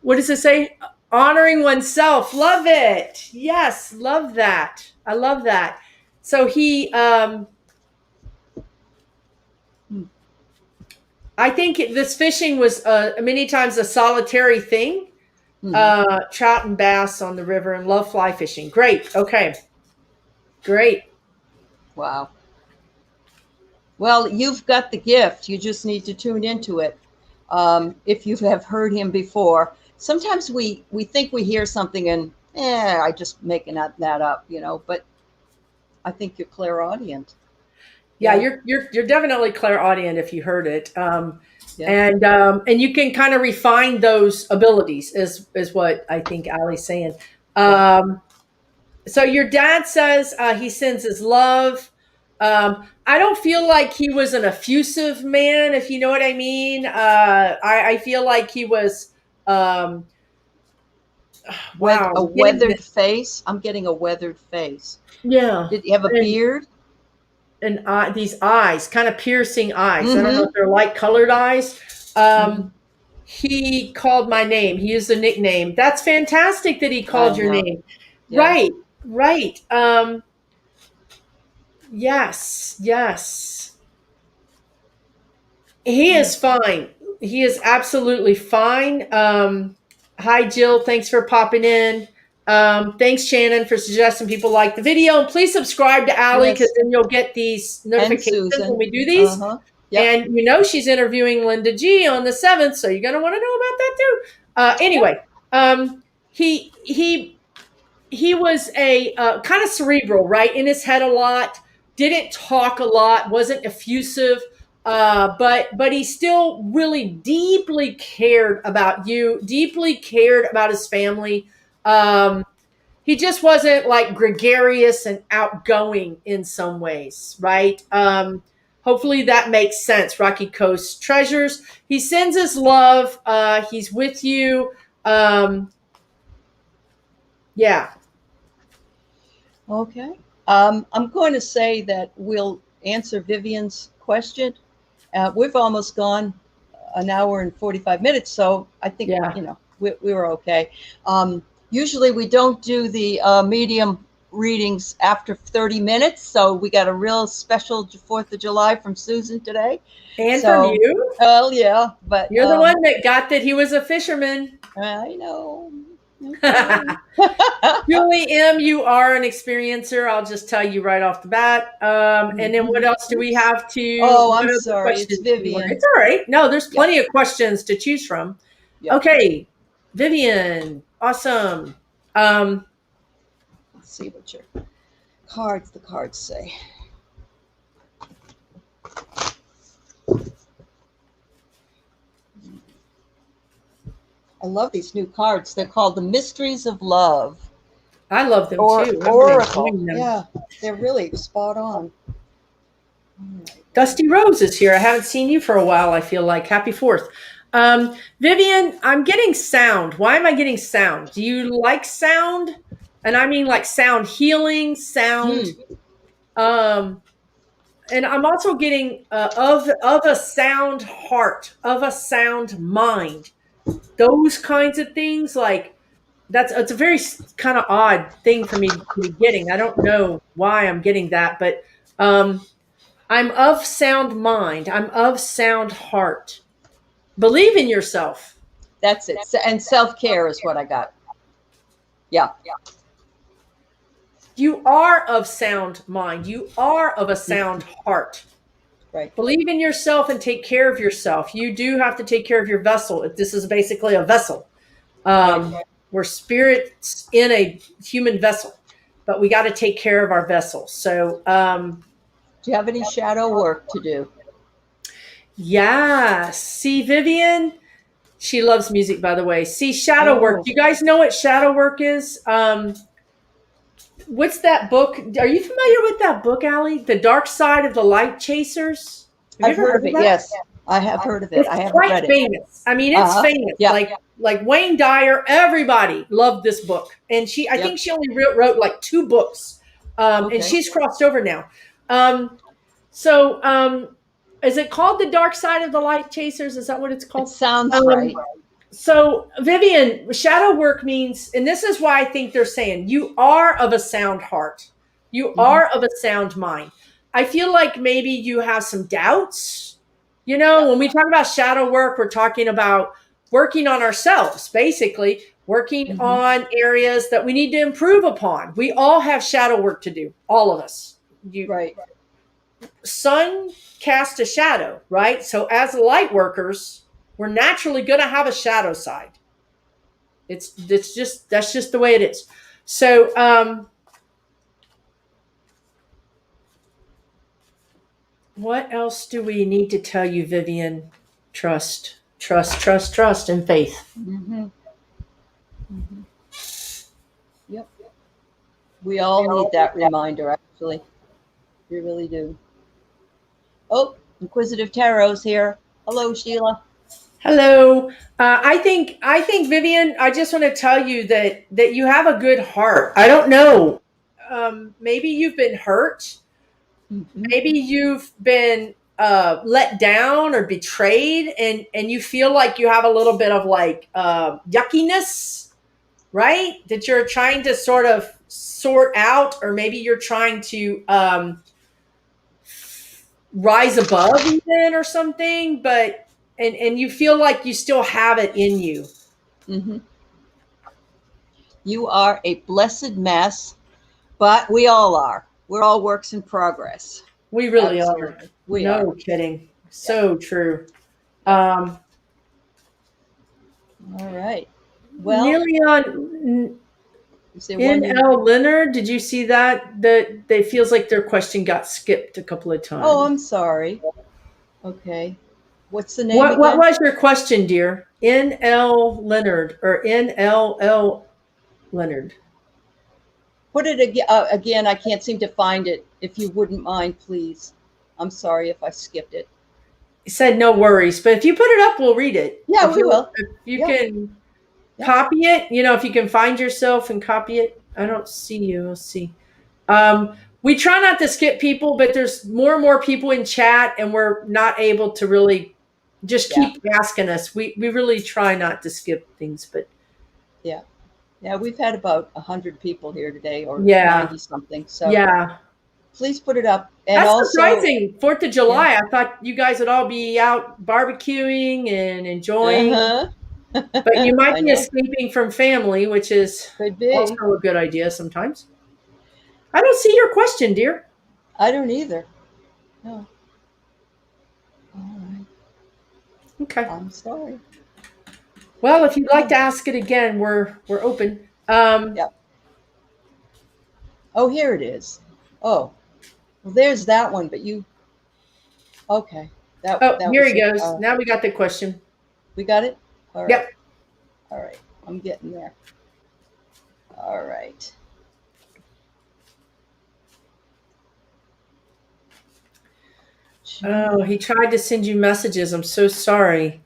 What does it say? Honoring oneself. Love it. Yes. Love that. I love that. So I think this fishing was many times a solitary thing. Trout and bass on the river and love fly fishing. Great. Okay. Great. Wow. Well, you've got the gift. You just need to tune into it. If you have heard him before, sometimes we think we hear something and I just making that up, but I think you're clairaudient. Yeah, you're definitely clairaudient if you heard it. Yeah. And you can kind of refine those abilities is what I think Allie's saying. So your dad says he sends his love. I don't feel like he was an effusive man, if you know what I mean. I feel like he was With wow. a weathered face. I'm getting a weathered face. Yeah. Did he have a beard? And these eyes, kind of piercing eyes. I don't know if they're light colored eyes. He called my name. He used a nickname. That's fantastic that he called your name. Yeah. Right. Yes. He is fine. He is absolutely fine. Hi, Jill. Thanks for popping in. Thanks, Shannon, for suggesting people like the video. And please subscribe to Allie because then you'll get these notifications when we do these. Yep. And she's interviewing Linda G on the 7th, so you're going to want to know about that too. Anyway, he was a kind of cerebral, right? In his head a lot, didn't talk a lot, wasn't effusive. But he still really deeply cared about you, deeply cared about his family. He just wasn't like gregarious and outgoing in some ways, right? Hopefully that makes sense. Rocky Coast Treasures. He sends his love. He's with you. Yeah. Okay. I'm going to say that we'll answer Vivian's question. We've almost gone an hour and 45 minutes, so I think we were okay. Usually we don't do the medium readings after 30 minutes, so we got a real special 4th of July from Susan today. And from you. Well, yeah, but you're the one that got that he was a fisherman. I know. Julie M., you are an experiencer. I'll just tell you right off the bat. And then what else do we have to? Oh, I'm sorry. It's Vivian. It's all right. No, there's plenty of questions to choose from. Yeah. Okay. Vivian. Awesome. Let's see what your the cards say. I love these new cards. They're called the Mysteries of Love. I love them too. Oracle. Yeah, they're really spot on. Right. Dusty Rose is here. I haven't seen you for a while, I feel like. Happy 4th. Vivian, I'm getting sound. Why am I getting sound? Do you like sound? And I mean like sound healing, sound. And I'm also getting of a sound heart, of a sound mind. Those kinds of things, like it's a very kind of odd thing for me to be getting. I don't know why I'm getting that, but I'm of sound mind. I'm of sound heart. Believe in yourself. That's it. And self-care is what I got. Yeah. You are of sound mind. You are of a sound heart. Right. Believe in yourself and take care of yourself. You do have to take care of your vessel. This is basically a vessel. We're spirits in a human vessel, but we got to take care of our vessel. So, do you have any shadow work to do? Yeah. See, Vivian, she loves music, by the way. See, shadow work. Do you guys know what shadow work is? What's that book? Are you familiar with that book, Allie? The Dark Side of the Light Chasers? I've heard of it. Yes, I have heard of it. I haven't read it. It's quite famous. I mean, it's famous. Yeah. Like Wayne Dyer, everybody loved this book. And I think she only wrote like 2 books. And she's crossed over now. So, is it called the Dark Side of the Light Chasers? Is that what it's It called? sounds right. So, Vivian, shadow work means, and this is why I think they're saying you are of a sound heart, you are of a sound mind. I feel like maybe you have some doubts. When we talk about shadow work, we're talking about working on ourselves, basically, working on areas that we need to improve upon. We all have shadow work to do, all of us. Right. Sun cast a shadow, right? So as light workers, we're naturally going to have a shadow side. That's just the way it is. So what else do we need to tell you, Vivian? Trust, and faith. Yep. We all need that reminder, actually. We really do. Oh, Inquisitive Tarot's here. Hello, Sheila. Hello. I think Vivian, I just want to tell you that you have a good heart. I don't know. Maybe you've been hurt. Maybe you've been let down or betrayed, and you feel like you have a little bit of like yuckiness, right? That you're trying to sort of sort out, or maybe you're trying to rise above even or something, but and you feel like you still have it in you. You are a blessed mess, but we all are. We're all works in progress. We really Absolutely. are. We no are. kidding. So true. All right. Well, nearly on is there one NL Leonard, did you see that? That they feels like their question got skipped a couple of times. Oh, I'm sorry. Okay. What's the name What again? was your question, dear? NL Leonard or NLL Leonard? Put it again. I can't seem to find it. If you wouldn't mind, please. I'm sorry if I skipped it. He said no worries, but if you put it up, we'll read it. Yeah, if we will. If you Yeah. can copy it, if you can find yourself and copy it. I don't see you. Let's see. We try not to skip people, but there's more and more people in chat, and we're not able to really just keep asking us. We really try not to skip things, but yeah, we've had about 100 people here today, or Yeah. 90 something. So yeah, please put it up. And that's also, surprising. 4th of July. I thought you guys would all be out barbecuing and enjoying, but you might I be know. escaping from family, which is Could be. also a good idea sometimes. I don't see your question, dear. I don't either. No. All right. Okay. I'm sorry. Well, if you'd like to ask it again, we're open. Yep. Oh, here it is. Oh, well, there's that one. But you. Okay. That Here was he it. goes. Now we got the question. We got it. All right. Yep. All right. I'm getting there. All right. Oh, he tried to send you messages. I'm so sorry.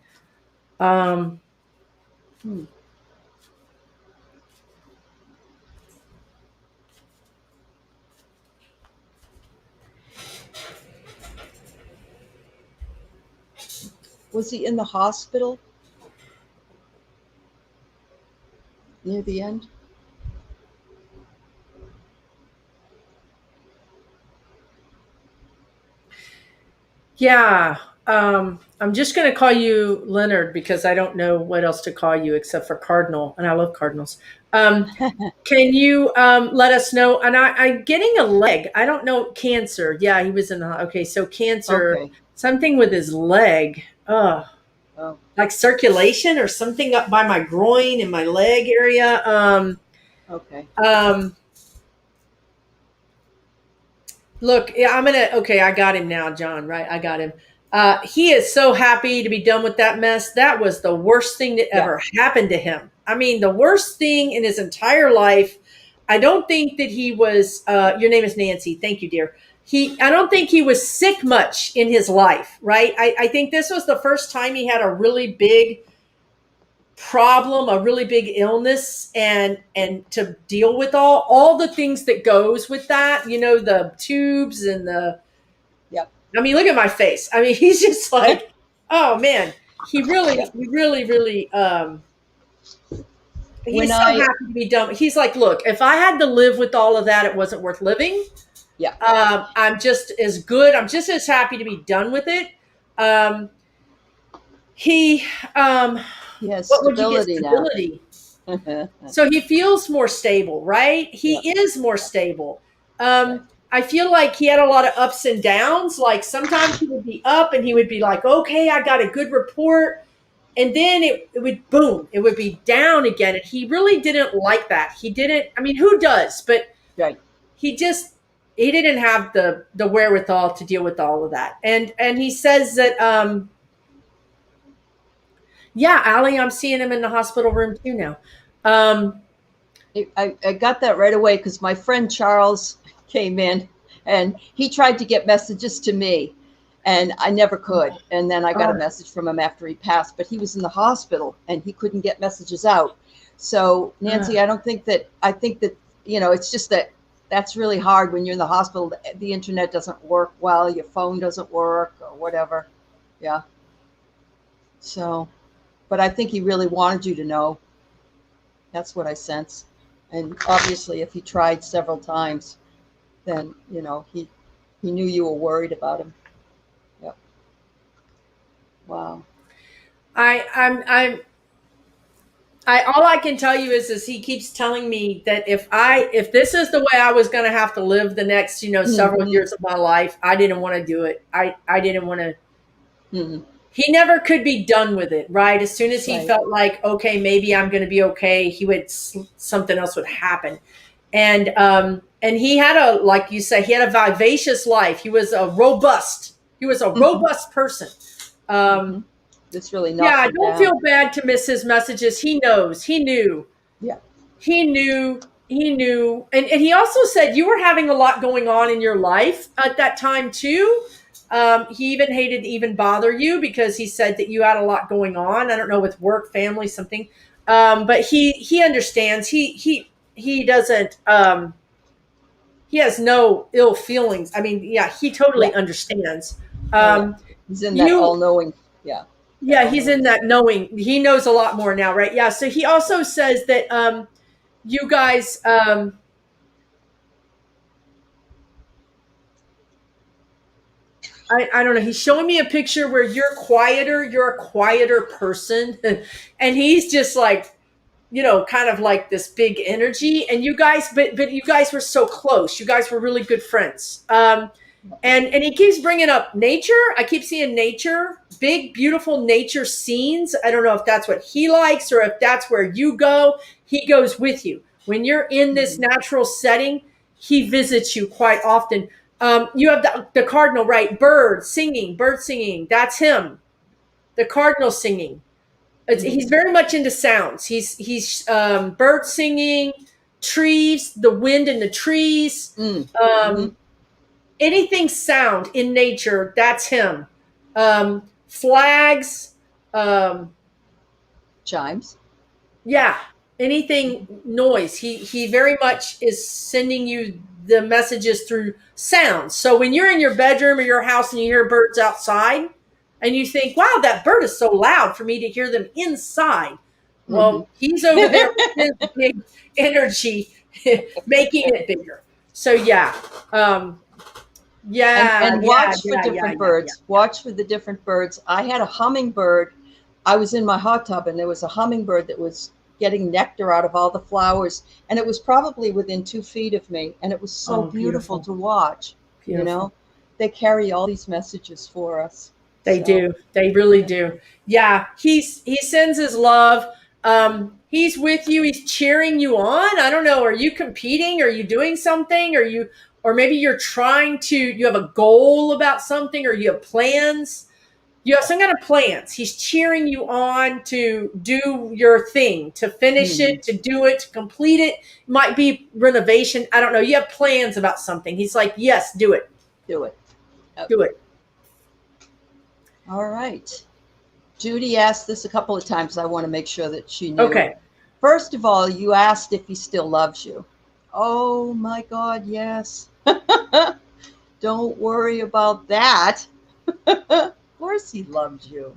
Was he in the hospital near the end? Yeah. I'm just going to call you Leonard because I don't know what else to call you except for Cardinal, and I love Cardinals. Can you let us know? And I'm getting a leg. I don't know. Cancer. Yeah, he was in the. Okay, so cancer. Okay. Something with his leg. Oh. Like circulation or something up by my groin and my leg area. Okay. Look, I got him now, John, right? I got him. He is so happy to be done with that mess. That was the worst thing that ever happened to him. I mean, the worst thing in his entire life. I don't think that he was, your name is Nancy. Thank you, dear. I don't think he was sick much in his life, right? I think this was the first time he had a really big problem, a really big illness, and to deal with all the things that goes with that, the tubes and the I mean, look at my face. I mean, he's just like, oh man, Yeah. he really, really, When he's so I, happy to be done. He's like, look, if I had to live with all of that, it wasn't worth living. yeah, I'm just as good. I'm just as happy to be done with it. Um, he, um, he has what would you get? stability now. Stability. So he feels more stable, right? Yeah. He is more stable. I feel like he had a lot of ups and downs. Like sometimes he would be up and he would be like, okay, I got a good report. And then it would boom, it would be down again. And he really didn't like that. He didn't, I mean, who does? But Right. he just, he didn't have the wherewithal to deal with all of that. And he says that, yeah, Allie, I'm seeing him in the hospital room too now. I got that right away because my friend Charles came in and he tried to get messages to me and I never could. And then I got a message from him after he passed, but he was in the hospital and he couldn't get messages out. So Nancy, I think that, it's just that that's really hard when you're in the hospital. The internet doesn't work well, your phone doesn't work or whatever. Yeah. So, but I think he really wanted you to know. That's what I sense. And obviously, if he tried several times, then he knew you were worried about him. Yep. Wow. I all I can tell you is he keeps telling me that if this is the way I was going to have to live the next several years of my life, I didn't want to do it. I didn't want to. Mm-hmm. He never could be done with it, right? As soon as he Right. felt like, okay, maybe I'm going to be okay, something else would happen. And he had like you say, he had a vivacious life. He was a robust person. It's really Yeah, I don't down. feel bad to miss his messages. He knows. He knew. Yeah. He knew. He knew. And he also said you were having a lot going on in your life at that time too. He even hated to even bother you because he said that you had a lot going on. I don't know, with work, family, something. But he understands. He doesn't. He has no ill feelings. I mean, yeah, he totally understands. He's in that all-knowing. Yeah. Yeah, he's in that knowing. He knows a lot more now, right? Yeah. So he also says that you guys. I don't know. He's showing me a picture where you're quieter. You're a quieter person, and he's just like, kind of like this big energy. And you guys, but you guys were so close. You guys were really good friends. And he keeps bringing up nature. I keep seeing nature, big, beautiful nature scenes. I don't know if that's what he likes or if that's where you go. He goes with you. When you're in this natural setting, he visits you quite often. You have the cardinal, right? Bird singing. That's him. The cardinal singing. He's very much into sounds. He's bird singing, trees, the wind in the trees. Anything sound in nature, that's him. Flags, chimes. Yeah, anything noise. He very much is sending you the messages through sounds. So when you're in your bedroom or your house and you hear birds outside, and you think, "Wow, that bird is so loud for me to hear them inside." Well, he's over there with his big energy, making it bigger. So yeah. And watch for different birds. Watch for the different birds. I had a hummingbird. I was in my hot tub and there was a hummingbird that was getting nectar out of all the flowers. And it was probably within 2 feet of me. And it was so beautiful to watch. Beautiful. They carry all these messages for us. They do. They really do. Yeah. He sends his love. He's with you. He's cheering you on. I don't know. Are you competing? Are you doing something? Or maybe you have a goal about something, or you have plans. You have some kind of plans. He's cheering you on to do your thing, to finish it, to do it, to complete it. It might be renovation. I don't know. You have plans about something. He's like, yes, do it. Do it. Do it. All right. Judy asked this a couple of times. I want to make sure that she knew. Okay. First of all, you asked if he still loves you. Oh my God, yes. Don't worry about that. Of course he loves you.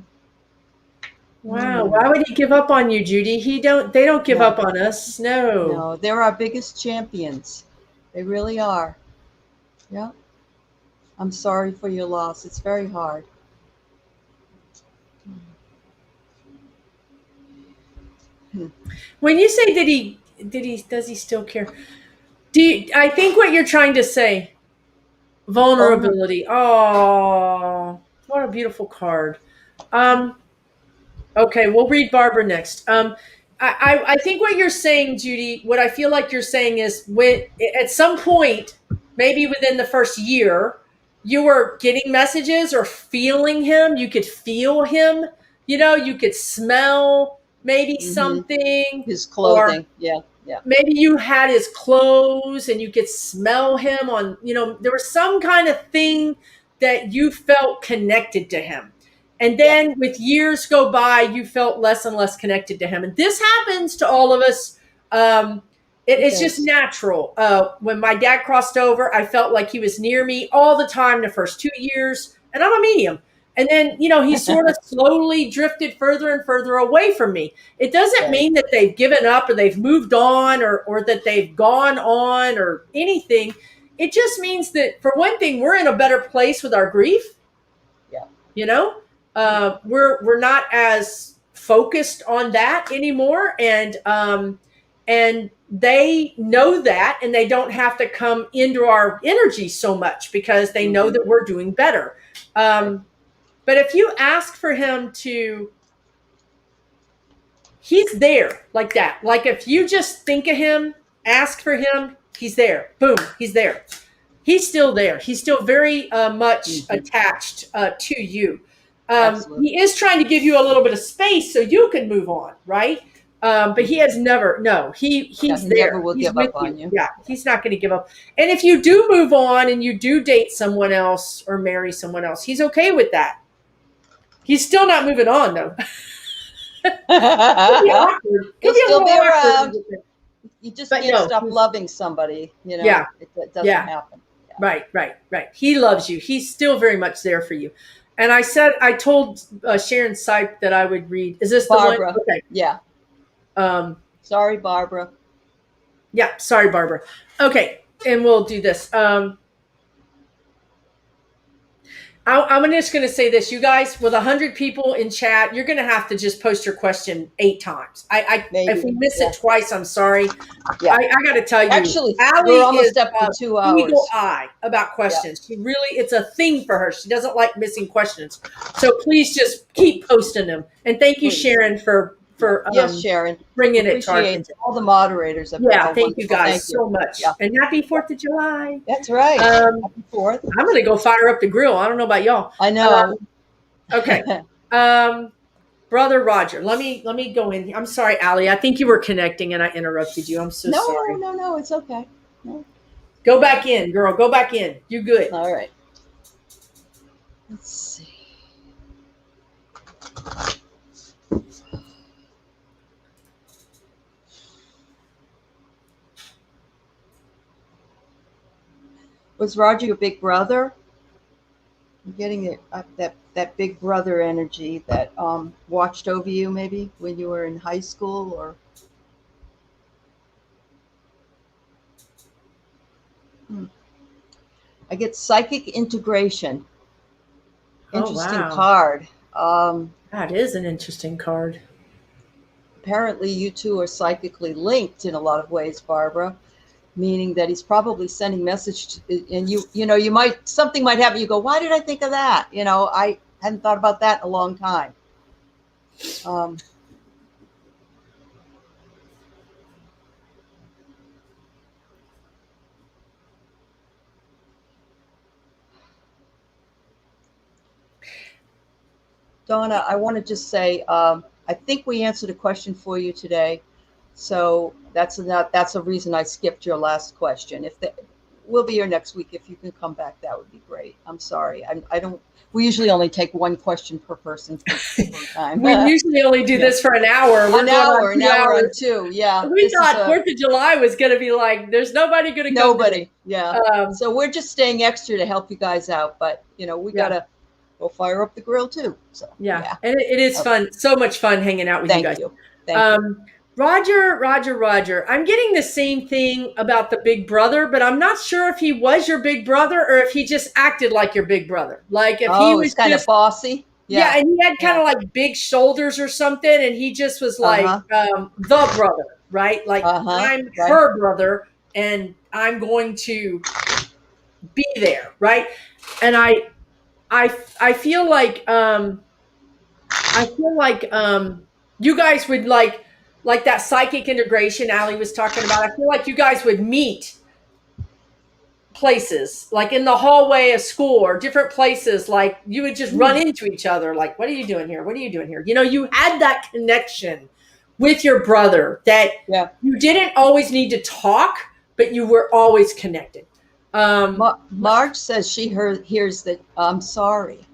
Wow. Why would he give up on you, Judy? They don't give up No, on us. No. no, they're our biggest champions. They really are. Yeah. I'm sorry for your loss. It's very hard. When you say does he still care? I think what you're trying to say, vulnerability. Oh, what a beautiful card. Okay, we'll read Barbara next. I think what you're saying, Judy, what I feel like you're saying is when at some point, maybe within the first year, you were getting messages or feeling him. You could feel him. You could smell maybe Hmm. something, His or clothing. Yeah, yeah. maybe you had his clothes and you could smell him there was some kind of thing that you felt connected to him. And Yeah. then with years go by, you felt less and less connected to him. And this happens to all of us. It's just Yes. natural. When my dad crossed over, I felt like he was near me all the time the first 2 years, and I'm a medium. And then, he sort of slowly drifted further and further away from me. It doesn't Right. mean that they've given up or they've moved on or that they've gone on or anything. It just means that, for one thing, we're in a better place with our grief. Yeah. We're not as focused on that anymore, and they know that, and they don't have to come into our energy so much because they know that we're doing better. But if you ask for him he's there like that. Like if you just think of him, ask for him, he's there. Boom, he's there. He's still there. He's still very much attached to you. He is trying to give you a little bit of space so you can move on, right? But he has never. No, he's he there. never will He's give with up on you. Yeah, he's not going to give up. And if you do move on and you do date someone else or marry someone else, he's okay with that. He's still not moving on, though. He'll still be around. You just can't stop loving somebody. Yeah. It doesn't happen. Yeah. Right. He loves you. He's still very much there for you. And I told Sharon Sipe that I would read. Is this Barbara? The one? Okay. Yeah. Sorry, Barbara. Yeah. Sorry, Barbara. Okay. And we'll do this. I'm just going to say this, you guys, with 100 people in chat, you're going to have to just post your question 8 times. If we miss it twice, I'm sorry. Yeah. I got to tell you, actually, Allie we're almost is up to 2 hours. Eagle eye about questions. Yeah. It's a thing for her. She doesn't like missing questions. So please just keep posting them. And thank you, Sharon, for yes, Sharon, bringing it to our attention. All the moderators. Thank you guys so much. Yeah. And happy 4th of July. That's right. Happy 4th. I'm going to go fire up the grill. I don't know about y'all. I know. Okay. Brother Roger, let me go in. I'm sorry, Allie. I think you were connecting and I interrupted you. I'm so sorry. No, it's okay. No. Go back in, girl. Go back in. You good. All right. Let's see. Was Roger your big brother? I'm getting that big brother energy that watched over you maybe when you were in high school or. I get psychic integration. Interesting card. That is an interesting card. Apparently you two are psychically linked in a lot of ways, Barbara. Meaning that he's probably sending message and you might, something might happen. You go, why did I think of that? I hadn't thought about that in a long time. Donna, I want to just say, I think we answered a question for you today. So that's a reason I skipped your last question. we'll be here next week. If you can come back, that would be great. I'm sorry. I don't. We usually only take one question per person per time. We usually only do this for an hour. An hour on two. Yeah. We thought 4th of July was going to be like, there's nobody going to come. Nobody. Yeah. So we're just staying extra to help you guys out. But, we got to go fire up the grill too. So yeah. And it is fun. So much fun hanging out with you guys. Thank you. Roger. I'm getting the same thing about the big brother, but I'm not sure if he was your big brother or if he just acted like your big brother. Like if he was kind of bossy. Yeah, and he had kind of like big shoulders or something, and he just was like the brother, right? Like I'm her brother, and I'm going to be there, right? And I feel like you guys would like that psychic integration Allie was talking about. I feel like you guys would meet places like in the hallway of school or different places. Like you would just run into each other. Like, what are you doing here? What are you doing here? You had that connection with your brother that you didn't always need to talk, but you were always connected. Marge says she hears that I'm sorry.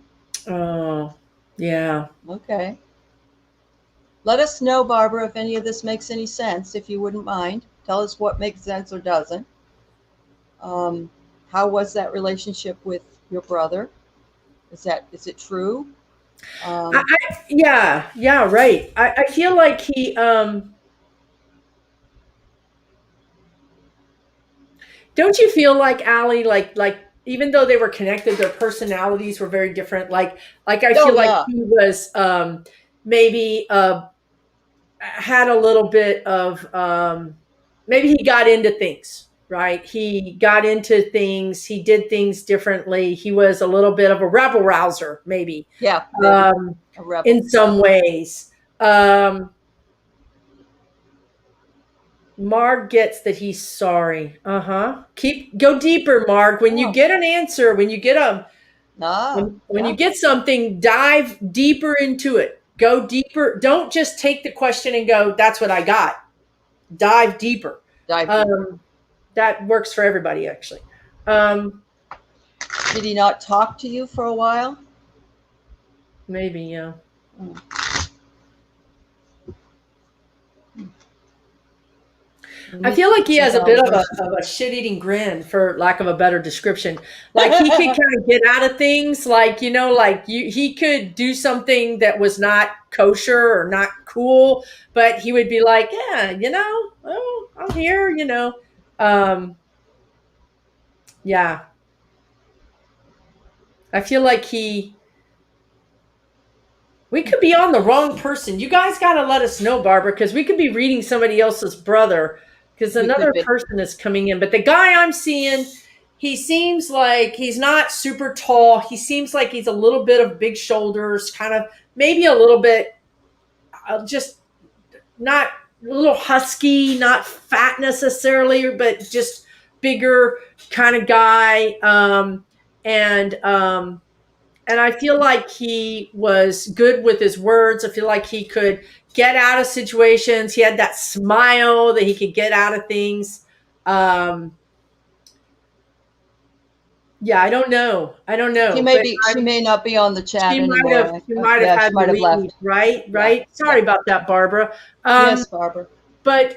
Oh, yeah. Okay. Let us know, Barbara, if any of this makes any sense, if you wouldn't mind. Tell us what makes sense or doesn't. How was that relationship with your brother? Is it true? Right. I feel like he, don't you feel like Allie, like even though they were connected, their personalities were very different. Like I feel like he was, maybe, had a little bit of, maybe he got into things, right? He got into things. He did things differently. He was a little bit of a rebel rouser, maybe. Yeah. A rebel. In some ways. Marg gets that he's sorry. Go deeper, Marg. When you get an answer, when you get you get something, dive deeper into it. Go deeper. Don't just take the question and go, that's what I got. Dive deeper. That works for everybody, actually. Did he not talk to you for a while? Maybe, yeah. I feel like he has a bit of a shit-eating grin, for lack of a better description. Like he could kind of get out of things, he could do something that was not kosher or not cool, but he would be like, yeah, I'm here, yeah. I feel like we could be on the wrong person. You guys got to let us know, Barbara, because we could be reading somebody else's brother. Because another person is coming in. But the guy I'm seeing, he seems like he's not super tall. He seems like he's a little bit of big shoulders, kind of maybe a little bit just not a little husky, not fat necessarily, but just bigger kind of guy. And I feel like he was good with his words. I feel like he could get out of situations. He had that smile that he could get out of things. Yeah, I don't know. She may not be on the chat anymore. She might have had to leave, left. Right? Yeah. Sorry about that, Barbara. Yes, Barbara. But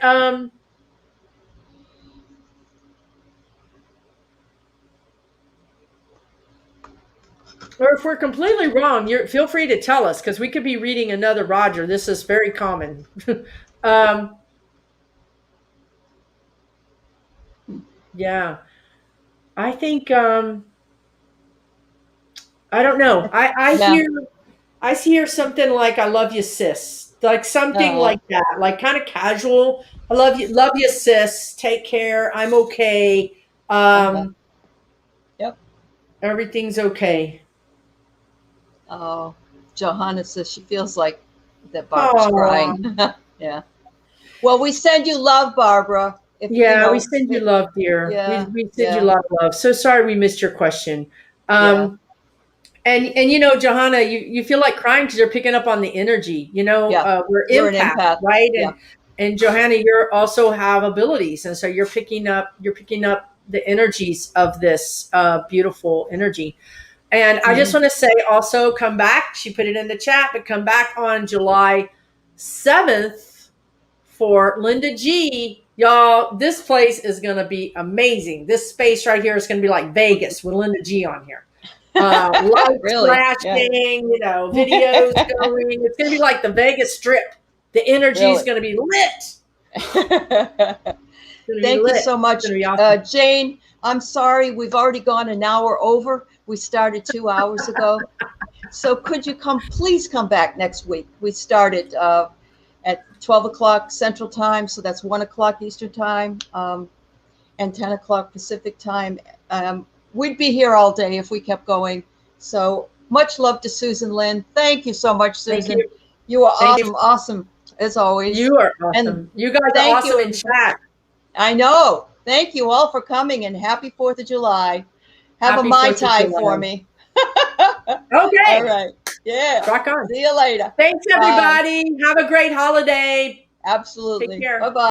or if we're completely wrong, feel free to tell us, because we could be reading another Roger. This is very common. Yeah. I think I don't know. I hear something like "I love you, sis," like something like that, like kind of casual. I love you, sis. Take care. I'm okay. Yep. Everything's okay. Oh, Johanna says she feels like that Barbara's crying. Yeah. Well, we send you love, Barbara. We send you love, dear. Yeah, we send you a lot of love. So sorry we missed your question. And Johanna, you feel like crying because you're picking up on the energy. We're empath, right? And Johanna, you also have abilities, and so you're picking up the energies of this beautiful energy. And I just Mhm. want to say also come back. She put it in the chat, but come back on July 7th for Linda G. Y'all, this place is going to be amazing. This space right here is going to be like Vegas with Linda G on here. Lights Really? Yeah. flashing, videos going. It's going to be like the Vegas Strip. The energy is Really? going to be lit. Thank you so much, It's going to be awesome. Jane. I'm sorry, we've already gone an hour over. We started 2 hours ago. So could you please come back next week? We started at 12 o'clock Central Time, so that's 1 o'clock Eastern Time, and 10 o'clock Pacific Time. We'd be here all day if we kept going. So much love to Susan Lynn. Thank you so much, Susan. Thank you. You are Thank you. awesome as always. You are And awesome. You guys are thank you, awesome in chat. I know. Thank you all for coming, and happy 4th of July. Have Happy a Mai 4th of Tai July. for me. Okay. All right. Yeah. Rock on. See you later. Thanks, everybody. Have a great holiday. Absolutely. Take care. Bye-bye.